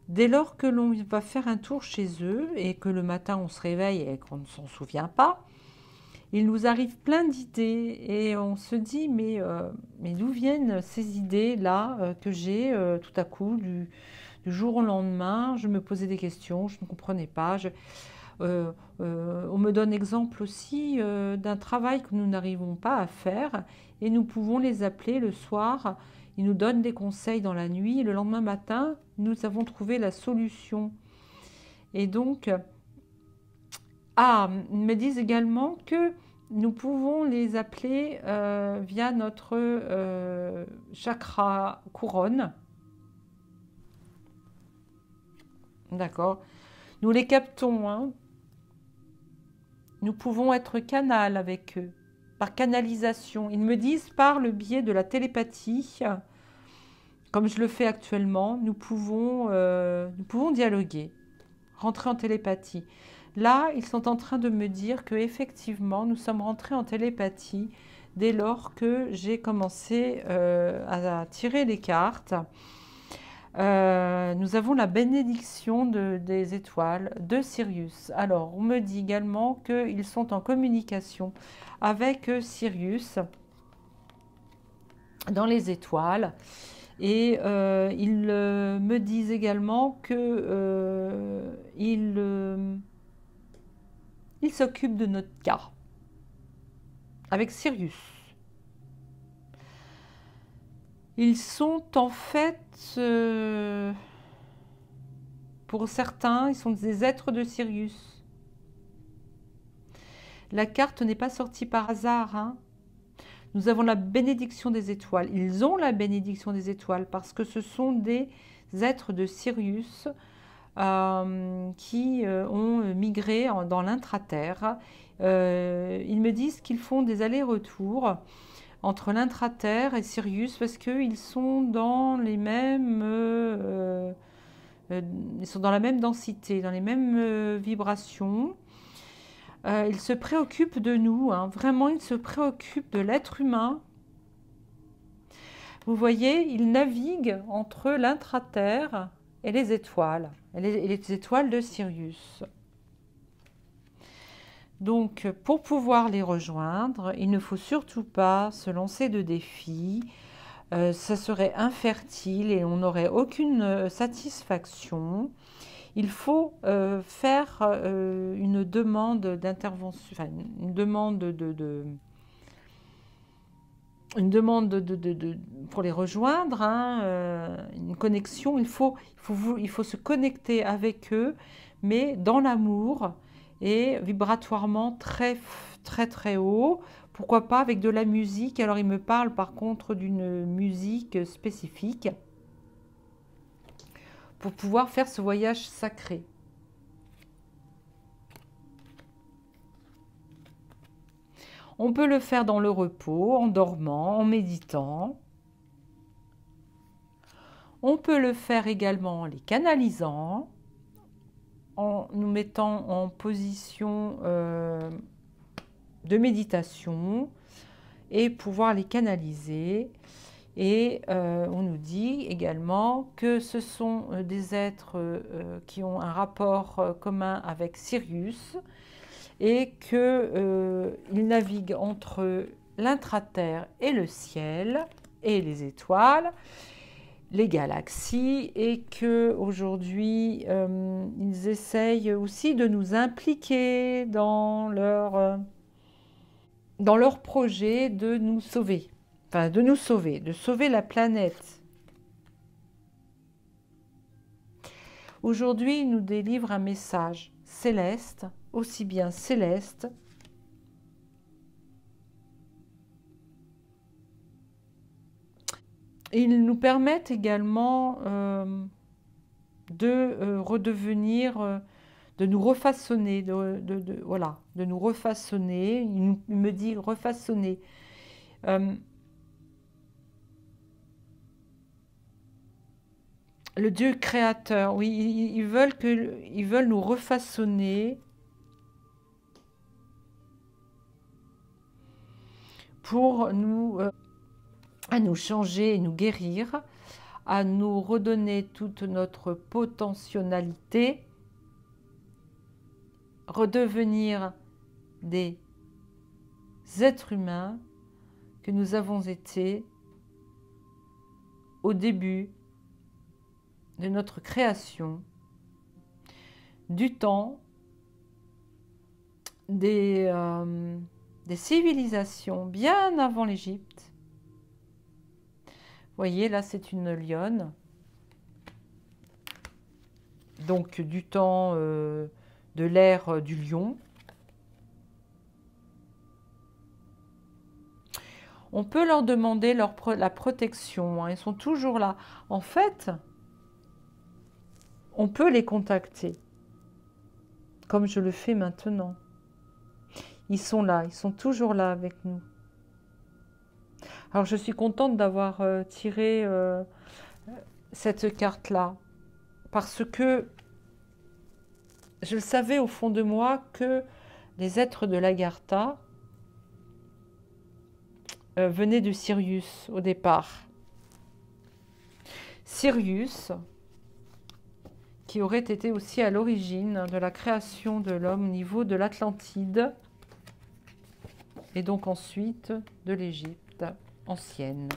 Dès lors que l'on va faire un tour chez eux et que le matin on se réveille et qu'on ne s'en souvient pas, il nous arrive plein d'idées et on se dit mais d'où viennent ces idées-là que j'ai tout à coup du jour au lendemain. Je me posais des questions, je ne comprenais pas. On me donne exemple aussi d'un travail que nous n'arrivons pas à faire et nous pouvons les appeler le soir. Ils nous donnent des conseils dans la nuit et le lendemain matin, nous avons trouvé la solution. Et donc, ils me disent également que nous pouvons les appeler via notre chakra couronne. D'accord. Nous les captons. Hein. Nous pouvons être canal avec eux, par canalisation. Ils me disent par le biais de la télépathie, comme je le fais actuellement, nous pouvons dialoguer, rentrer en télépathie. Là, ils sont en train de me dire que effectivement, nous sommes rentrés en télépathie dès lors que j'ai commencé à tirer les cartes. Nous avons la bénédiction des étoiles de Sirius. Alors, on me dit également qu'ils sont en communication avec Sirius dans les étoiles. Et ils me disent également qu'ils s'occupent de notre cas avec Sirius. Ils sont en fait, pour certains, ils sont des êtres de Sirius. La carte n'est pas sortie par hasard. Hein. Nous avons la bénédiction des étoiles. Ils ont la bénédiction des étoiles parce que ce sont des êtres de Sirius qui ont migré dans l'intraterre. Ils me disent qu'ils font des allers-retours entre l'intra-terre et Sirius parce qu'ils sont dans les mêmes... ils sont dans la même densité, dans les mêmes vibrations. Ils se préoccupent de nous, hein. Vraiment, ils se préoccupent de l'être humain. Vous voyez, ils naviguent entre l'intra-terre et les étoiles de Sirius. Donc, pour pouvoir les rejoindre, il ne faut surtout pas se lancer de défis. Ça serait infertile et on n'aurait aucune satisfaction. Il faut faire une demande d'intervention, enfin, une demande pour les rejoindre, hein, une connexion. Il faut se connecter avec eux, mais dans l'amour et vibratoirement très très très haut. Pourquoi pas avec de la musique? Alors il me parle par contre d'une musique spécifique pour pouvoir faire ce voyage sacré. On peut le faire dans le repos, en dormant, en méditant. On peut le faire également en les canalisant, en nous mettant en position de méditation et pouvoir les canaliser. Et on nous dit également que ce sont des êtres qui ont un rapport commun avec Sirius et qu'ils naviguent entre l'intra-terre et le ciel et les étoiles, les galaxies, et qu'aujourd'hui ils essayent aussi de nous impliquer dans leur projet de nous sauver. Enfin, de sauver la planète. Aujourd'hui, il nous délivre un message céleste, aussi bien céleste et ils nous permettent également de redevenir, de nous refaçonner, voilà, de nous refaçonner. Il me dit refaçonner. Le Dieu créateur, oui, ils veulent nous refaçonner pour à nous changer et nous guérir, à nous redonner toute notre potentialité, redevenir des êtres humains que nous avons été au début de notre création, du temps, des civilisations bien avant l'Égypte. Vous voyez, là, c'est une lionne. Donc, du temps de l'ère du lion. On peut leur demander la protection, hein. Ils sont toujours là. En fait, on peut les contacter, comme je le fais maintenant. Ils sont là, ils sont toujours là avec nous. Alors, je suis contente d'avoir tiré cette carte-là, parce que je le savais au fond de moi que les êtres de l'Agartha venaient de Sirius au départ. Sirius, qui aurait été aussi à l'origine de la création de l'homme au niveau de l'Atlantide et donc ensuite de l'Égypte ancienne.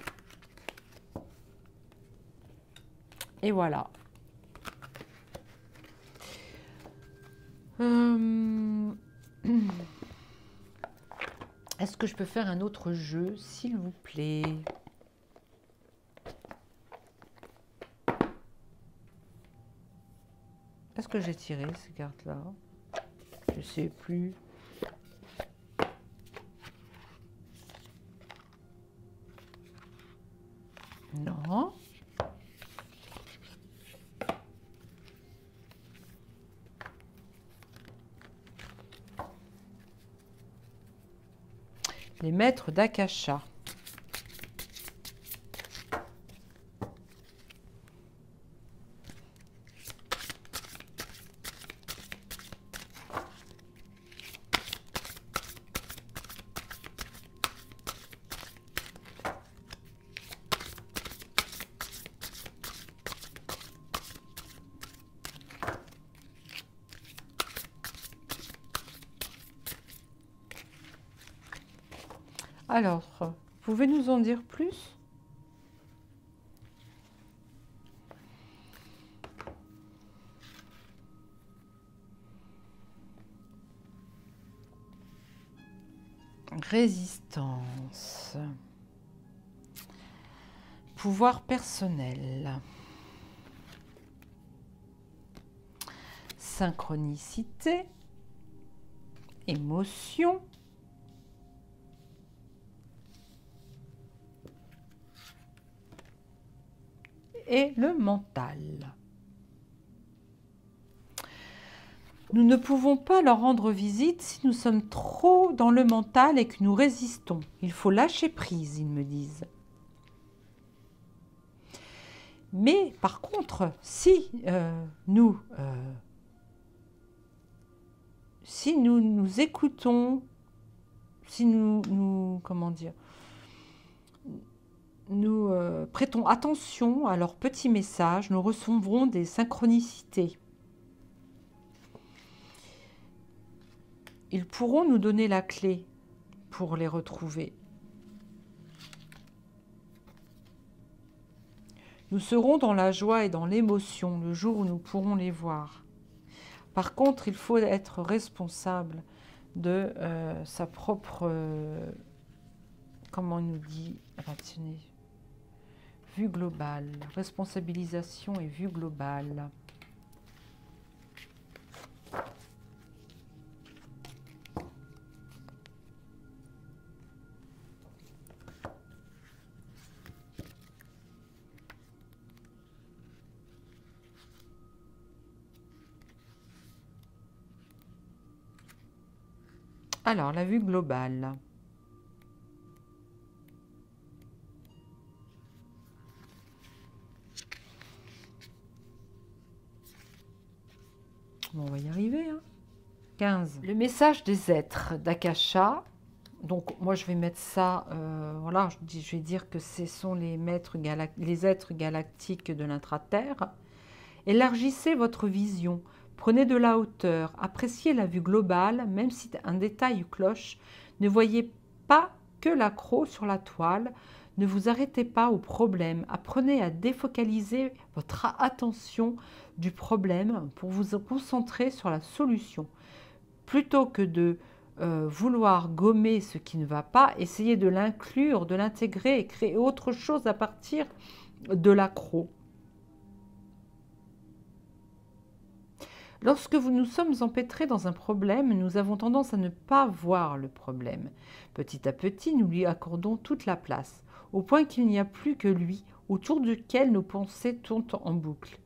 Et voilà. Est-ce que je peux faire un autre jeu, s'il vous plaît? Est-ce que j'ai tiré ces cartes-là? Je ne sais plus. Non. Les maîtres d'Akasha. Alors, vous pouvez nous en dire plus? Résistance. Pouvoir personnel. Synchronicité. Émotion. Et le mental. Nous ne pouvons pas leur rendre visite si nous sommes trop dans le mental et que nous résistons. Il faut lâcher prise, ils me disent. Mais par contre, si nous nous écoutons, si comment dire, nous prêtons attention à leurs petits messages, nous recevrons des synchronicités. Ils pourront nous donner la clé pour les retrouver. Nous serons dans la joie et dans l'émotion le jour où nous pourrons les voir. Par contre, il faut être responsable de sa propre, comment on nous dit, vue globale, responsabilisation et vue globale. Alors, la vue globale. Bon, on va y arriver. Hein. 15. Le message des êtres d'Akasha. Donc, moi, je vais mettre ça, voilà, je vais dire que ce sont les êtres galactiques de l'intra-terre. Élargissez votre vision. Prenez de la hauteur, appréciez la vue globale, même si un détail cloche. Ne voyez pas que l'accroc sur la toile. Ne vous arrêtez pas au problème. Apprenez à défocaliser votre attention du problème pour vous concentrer sur la solution. Plutôt que de vouloir gommer ce qui ne va pas, essayez de l'inclure, de l'intégrer et créer autre chose à partir de l'accroc. Lorsque nous sommes empêtrés dans un problème, nous avons tendance à ne pas voir le problème. Petit à petit, nous lui accordons toute la place, au point qu'il n'y a plus que lui, autour duquel nos pensées tournent en boucle.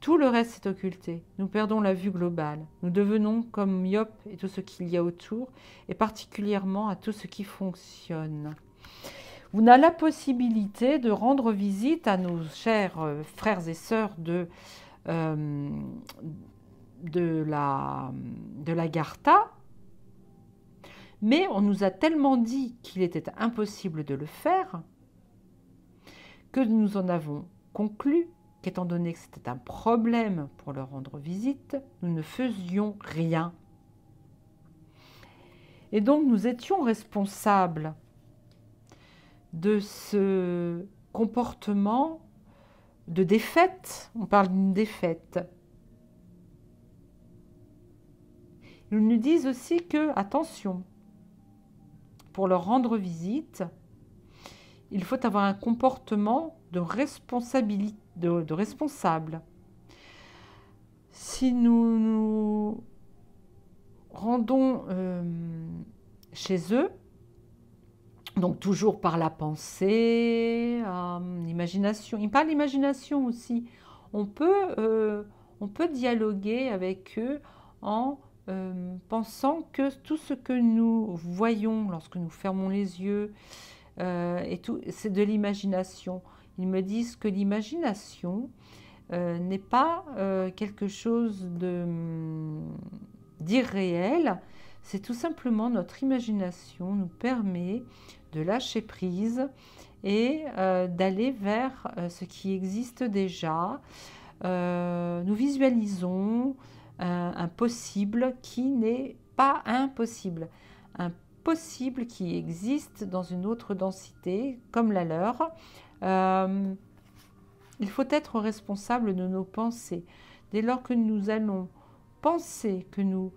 Tout le reste est occulté. Nous perdons la vue globale. Nous devenons comme myopes et tout ce qu'il y a autour, et particulièrement à tout ce qui fonctionne. On a la possibilité de rendre visite à nos chers frères et sœurs de la Gartha, mais on nous a tellement dit qu'il était impossible de le faire que nous en avons conclu qu'étant donné que c'était un problème pour leur rendre visite, nous ne faisions rien. Et donc nous étions responsables de ce comportement de défaite. On parle d'une défaite. Ils nous disent aussi que, attention, pour leur rendre visite, il faut avoir un comportement de responsabilité, de responsable. Si nous nous rendons chez eux, donc toujours par la pensée, l'imagination, il parle d'imagination aussi, on peut dialoguer avec eux en pensant que tout ce que nous voyons lorsque nous fermons les yeux, c'est de l'imagination. Ils me disent que l'imagination n'est pas quelque chose d'irréel, c'est tout simplement notre imagination nous permet de lâcher prise et d'aller vers ce qui existe déjà. Nous visualisons un possible qui n'est pas impossible. Un possibles qui existent dans une autre densité, comme la leur. Il faut être responsable de nos pensées. Dès lors que nous allons penser que nous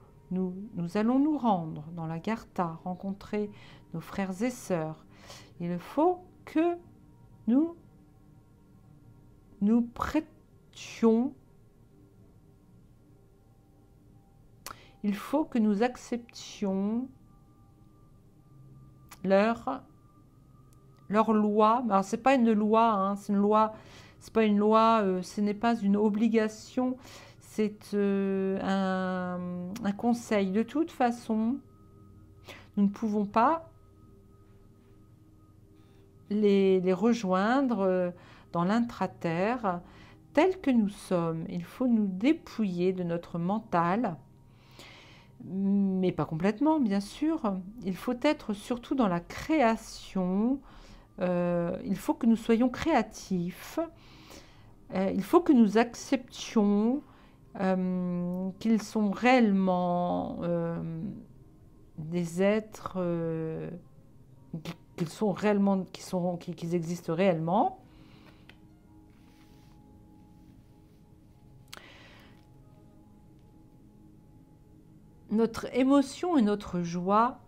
allons nous rendre dans l'Agartha, rencontrer nos frères et sœurs, il faut que nous prêtions, il faut que nous acceptions leur loi. Alors c'est pas une loi, hein, c'est une loi, c'est pas une loi, ce n'est pas une obligation, c'est un conseil. De toute façon, nous ne pouvons pas les rejoindre dans l'intra-terre tels que nous sommes. Il faut nous dépouiller de notre mental, mais pas complètement, bien sûr. Il faut être surtout dans la création. Il faut que nous soyons créatifs. Il faut que nous acceptions qu'ils sont réellement des êtres qu'ils existent réellement. Notre émotion et notre joie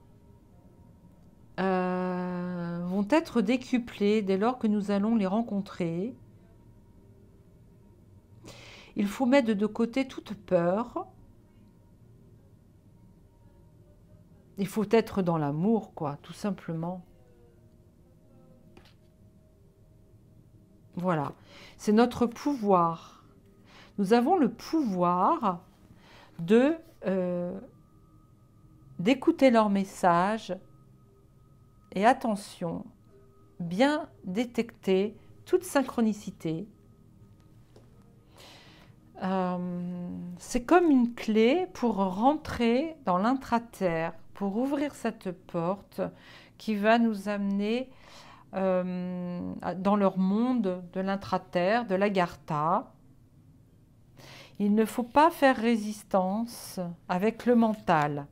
vont être décuplées dès lors que nous allons les rencontrer. Il faut mettre de côté toute peur. Il faut être dans l'amour, quoi, tout simplement. Voilà, c'est notre pouvoir. Nous avons le pouvoir d'écouter leurs messages et attention, bien détecter toute synchronicité. C'est comme une clé pour rentrer dans l'intra-terre, pour ouvrir cette porte qui va nous amener dans leur monde de l'intra-terre, de l'Agartha. Il ne faut pas faire résistance avec le mental.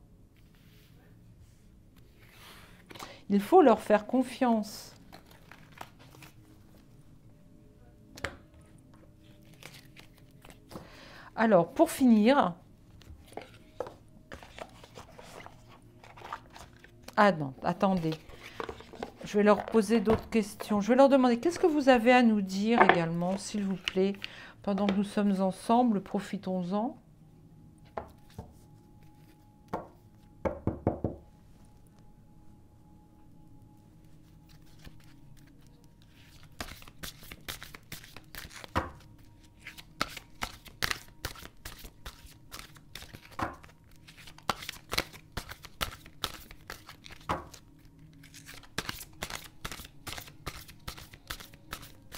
Il faut leur faire confiance. Alors, pour finir... Ah non, attendez. Je vais leur poser d'autres questions. Je vais leur demander, qu'est-ce que vous avez à nous dire également, s'il vous plaît, pendant que nous sommes ensemble, profitons-en.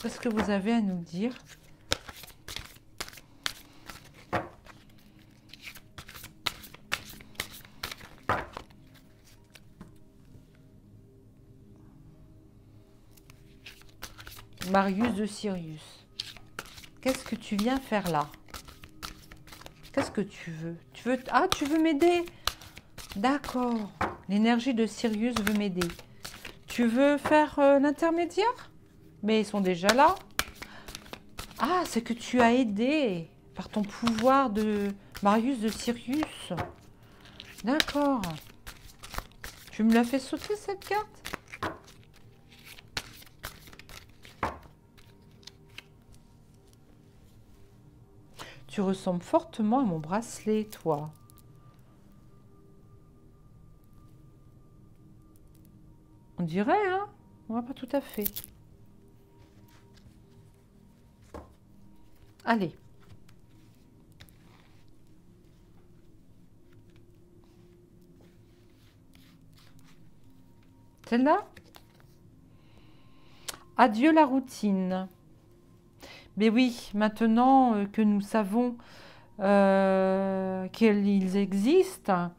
Qu'est-ce que vous avez à nous dire? Marius de Sirius. Qu'est-ce que tu viens faire là? Qu'est-ce que tu veux? Ah, tu veux m'aider? D'accord. L'énergie de Sirius veut m'aider. Tu veux faire l'intermédiaire? Mais ils sont déjà là. Ah, c'est que tu as aidé par ton pouvoir de Marius de Sirius. D'accord. Tu me l'as fait sauter cette carte? Tu ressembles fortement à mon bracelet, toi. On dirait, hein? Ouais, pas tout à fait. Allez. Celle-là? Adieu la routine. Mais oui, maintenant que nous savons qu'ils existent,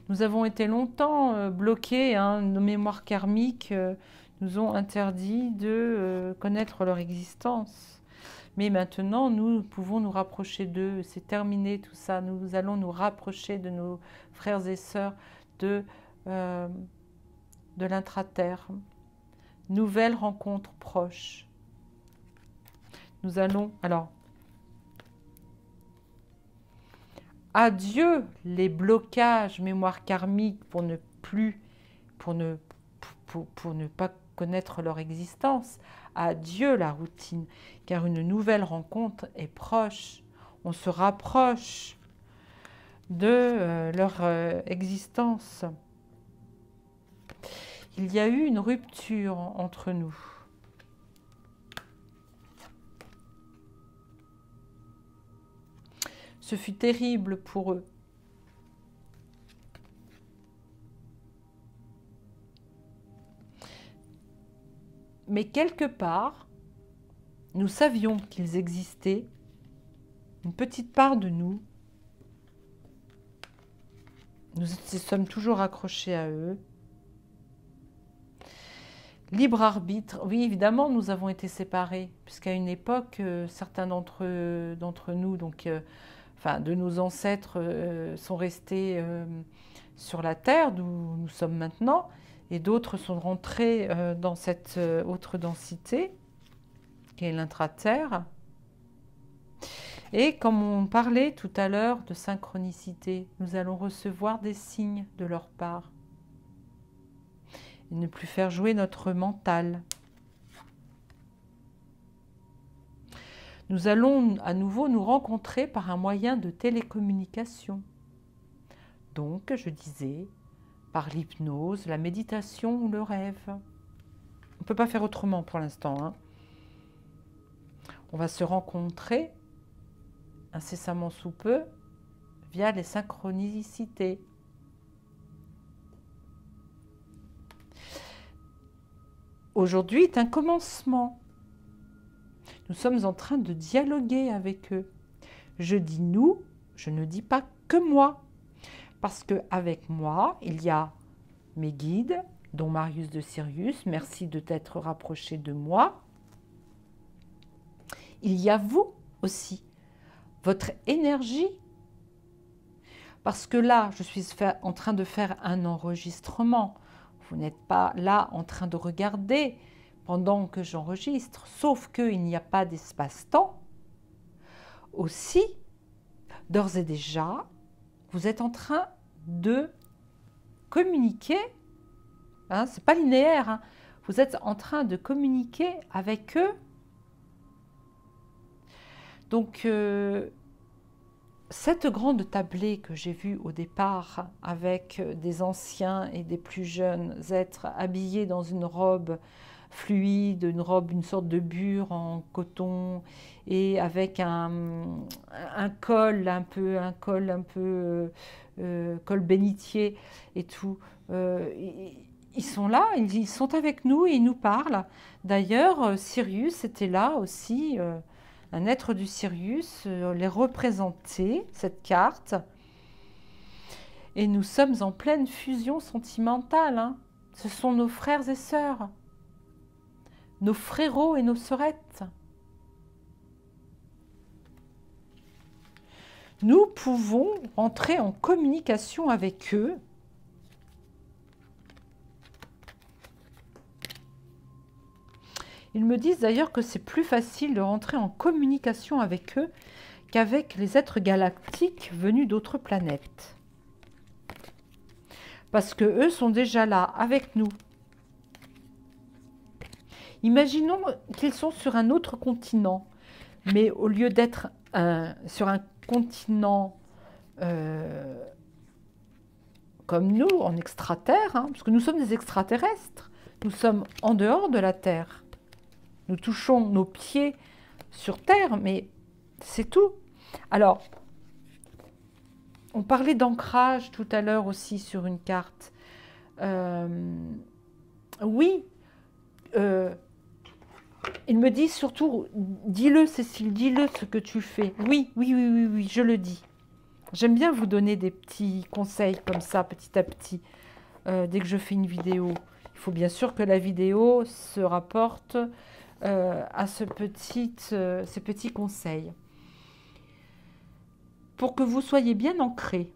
nous avons été longtemps bloqués, hein, nos mémoires karmiques nous ont interdit de connaître leur existence. Mais maintenant, nous pouvons nous rapprocher d'eux. C'est terminé tout ça. Nous allons nous rapprocher de nos frères et sœurs de l'intra-terre. Nouvelle rencontre proche. Nous allons... Alors, adieu les blocages mémoire karmique pour ne pas connaître leur existence. Adieu la routine, car une nouvelle rencontre est proche. On se rapproche de leur existence. Il y a eu une rupture entre nous. Ce fut terrible pour eux. Mais quelque part, nous savions qu'ils existaient, une petite part de nous. Nous sommes toujours accrochés à eux. Libre arbitre, oui, évidemment, nous avons été séparés, puisqu'à une époque, certains d'entre nous, donc, de nos ancêtres, sont restés sur la terre, d'où nous sommes maintenant, et d'autres sont rentrés dans cette autre densité, qui est l'intra-terre. Et comme on parlait tout à l'heure de synchronicité, nous allons recevoir des signes de leur part. Et ne plus faire jouer notre mental. Nous allons à nouveau nous rencontrer par un moyen de télécommunication. Donc, je disais, par l'hypnose, la méditation ou le rêve. On ne peut pas faire autrement pour l'instant, hein. On va se rencontrer incessamment sous peu via les synchronicités. Aujourd'hui est un commencement. Nous sommes en train de dialoguer avec eux. Je dis nous, je ne dis pas que moi. Parce qu'avec moi, il y a mes guides, dont Marius de Sirius. Merci de t'être rapproché de moi. Il y a vous aussi, votre énergie. Parce que là, je suis en train de faire un enregistrement. Vous n'êtes pas là en train de regarder pendant que j'enregistre, sauf qu'il n'y a pas d'espace-temps. Aussi, d'ores et déjà, vous êtes en train de communiquer, hein, ce n'est pas linéaire, hein, vous êtes en train de communiquer avec eux. Donc, cette grande tablée que j'ai vue au départ avec des anciens et des plus jeunes êtres habillés dans une robe fluide, une sorte de bure en coton et avec un col un peu col bénitier et tout. Ils sont là, ils sont avec nous et ils nous parlent. D'ailleurs, Sirius était là aussi. Un être du Sirius les représentait, cette carte. Et nous sommes en pleine fusion sentimentale, hein. Ce sont nos frères et sœurs, nos frérots et nos sœurettes. Nous pouvons entrer en communication avec eux. Ils me disent d'ailleurs que c'est plus facile de rentrer en communication avec eux qu'avec les êtres galactiques venus d'autres planètes. Parce que eux sont déjà là, avec nous. Imaginons qu'ils sont sur un autre continent, mais au lieu d'être sur un continent comme nous, en extraterre, hein, parce que nous sommes des extraterrestres, nous sommes en dehors de la Terre. Nous touchons nos pieds sur Terre, mais c'est tout. Alors, on parlait d'ancrage tout à l'heure aussi sur une carte. Oui, il me dit surtout, dis-le Cécile, dis-le ce que tu fais. Oui, oui, oui, oui, oui, je le dis. J'aime bien vous donner des petits conseils comme ça, petit à petit, dès que je fais une vidéo. Il faut bien sûr que la vidéo se rapporte à ces petits conseils. Pour que vous soyez bien ancré,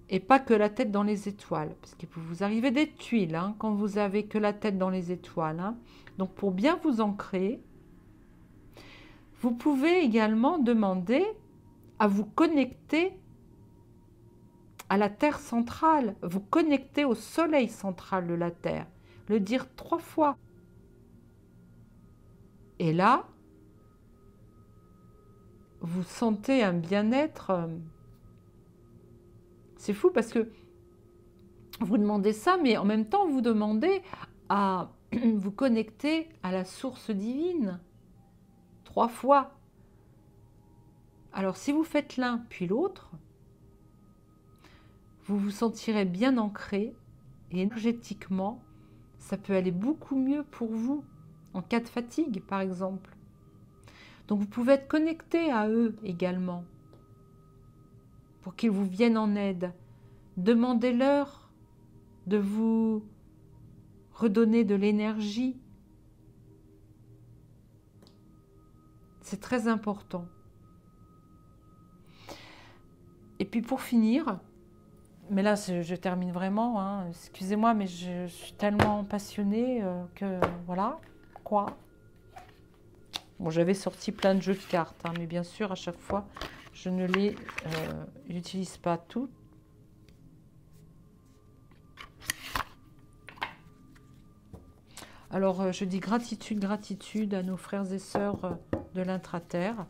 et pas que la tête dans les étoiles, parce qu'il peut vous arriver des tuiles hein, quand vous avez que la tête dans les étoiles. Hein. Donc pour bien vous ancrer, vous pouvez également demander à vous connecter à la Terre centrale, vous connecter au Soleil central de la Terre, le dire 3 fois. Et là, vous sentez un bien-être. C'est fou parce que vous demandez ça, mais en même temps, vous demandez à vous connecter à la source divine. 3 fois. Alors, si vous faites l'un puis l'autre, vous vous sentirez bien ancré et énergétiquement, ça peut aller beaucoup mieux pour vous en cas de fatigue, par exemple. Donc, vous pouvez être connecté à eux également pour qu'ils vous viennent en aide. Demandez-leur de vous redonner de l'énergie. C'est très important. Et puis pour finir, mais là je termine vraiment, hein, excusez-moi, mais je suis tellement passionnée que voilà, quoi. Bon, j'avais sorti plein de jeux de cartes, hein, mais bien sûr, à chaque fois, je ne les utilise pas toutes. Alors, je dis gratitude, gratitude à nos frères et sœurs de l'intra-terre.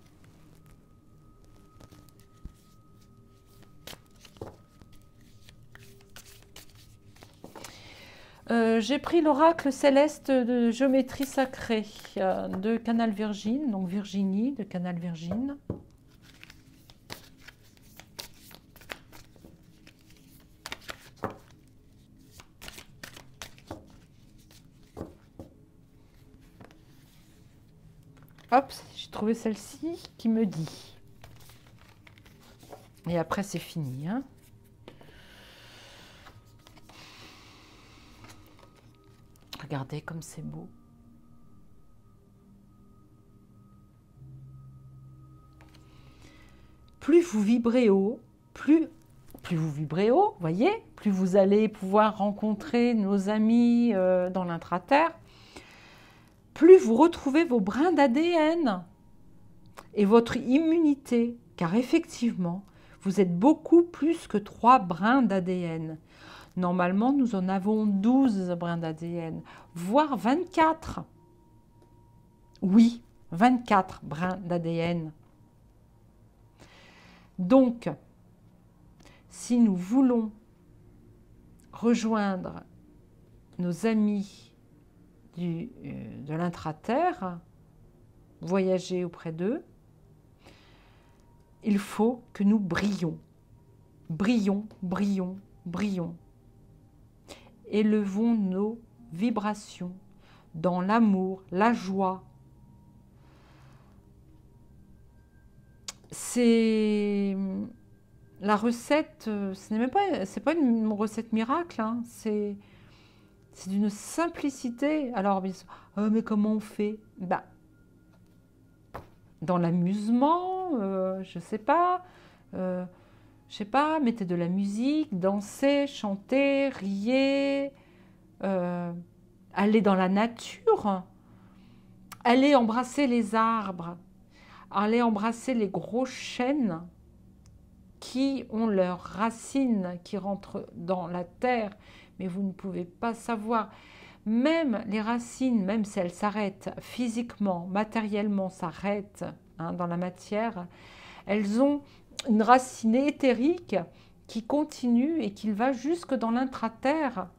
J'ai pris l'oracle céleste de géométrie sacrée de Canal Virgin, donc Virginie de Canal Virgin. Hop, j'ai trouvé celle-ci qui me dit. Et après, c'est fini. Hein. Regardez comme c'est beau. Plus vous vibrez haut, plus vous vibrez haut, voyez, plus vous allez pouvoir rencontrer nos amis dans l'intra-terre, plus vous retrouvez vos brins d'ADN et votre immunité, car effectivement, vous êtes beaucoup plus que 3 brins d'ADN. Normalement, nous en avons 12 brins d'ADN, voire 24. Oui, 24 brins d'ADN. Donc, si nous voulons rejoindre nos amis de l'intra-terre, voyager auprès d'eux, il faut que nous brillions. Brillons, brillons, brillons. Élevons nos vibrations dans l'amour, la joie. C'est la recette, ce n'est même pas, c'est pas une recette miracle, hein, c'est d'une simplicité. Alors, mais comment on fait? Bah, dans l'amusement, je sais pas, mettez de la musique, dansez, chantez, riez, allez dans la nature, allez embrasser les arbres, allez embrasser les gros chênes qui ont leurs racines qui rentrent dans la terre, mais vous ne pouvez pas savoir. Même les racines, même si elles s'arrêtent physiquement, matériellement s'arrêtent hein, dans la matière, elles ont une racine éthérique qui continue et qui va jusque dans l'intra-terre.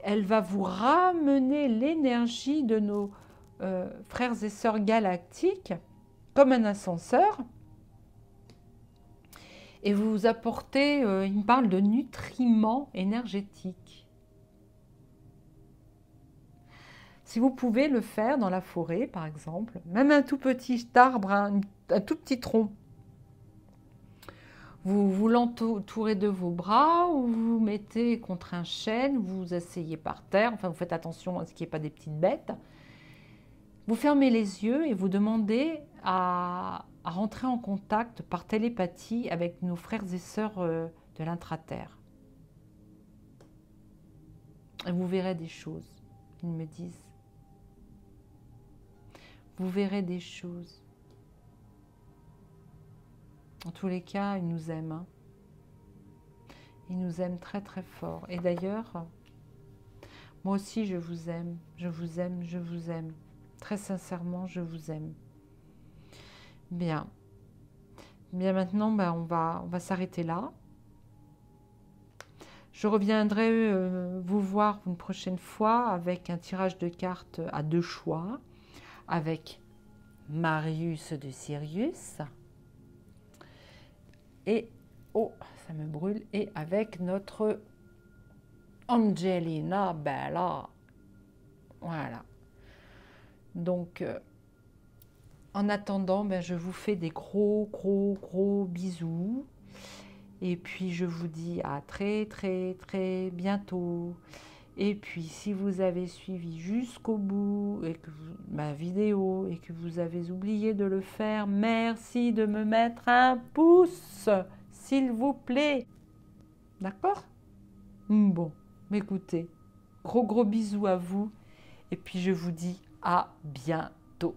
Elle va vous ramener l'énergie de nos frères et sœurs galactiques comme un ascenseur. Et vous apportez, il me parle de nutriments énergétiques. Si vous pouvez le faire dans la forêt, par exemple, même un tout petit arbre, un tout petit tronc, vous l'entourez de vos bras ou vous vous mettez contre un chêne, vous vous asseyez par terre, enfin vous faites attention à ce qu'il n'y ait pas des petites bêtes. Vous fermez les yeux et vous demandez à rentrer en contact par télépathie avec nos frères et sœurs de l'intra-terre. Et vous verrez des choses, ils me disent. Vous verrez des choses. En tous les cas, ils nous aiment. Hein. Ils nous aiment très très fort. Et d'ailleurs, moi aussi je vous aime, je vous aime, je vous aime. Très sincèrement, je vous aime. Bien. Bien maintenant, ben, on va s'arrêter là. Je reviendrai vous voir une prochaine fois avec un tirage de cartes à 2 choix, avec Marius de Sirius et, oh, ça me brûle, et avec notre Angelina Bella. Voilà. Donc, en attendant, ben, je vous fais des gros bisous. Et puis, je vous dis à très bientôt. Et puis, si vous avez suivi jusqu'au bout et que ma vidéo et que vous avez oublié de le faire, merci de me mettre un pouce, s'il vous plaît. D'accord? Bon, écoutez, gros bisous à vous. Et puis, je vous dis à bientôt.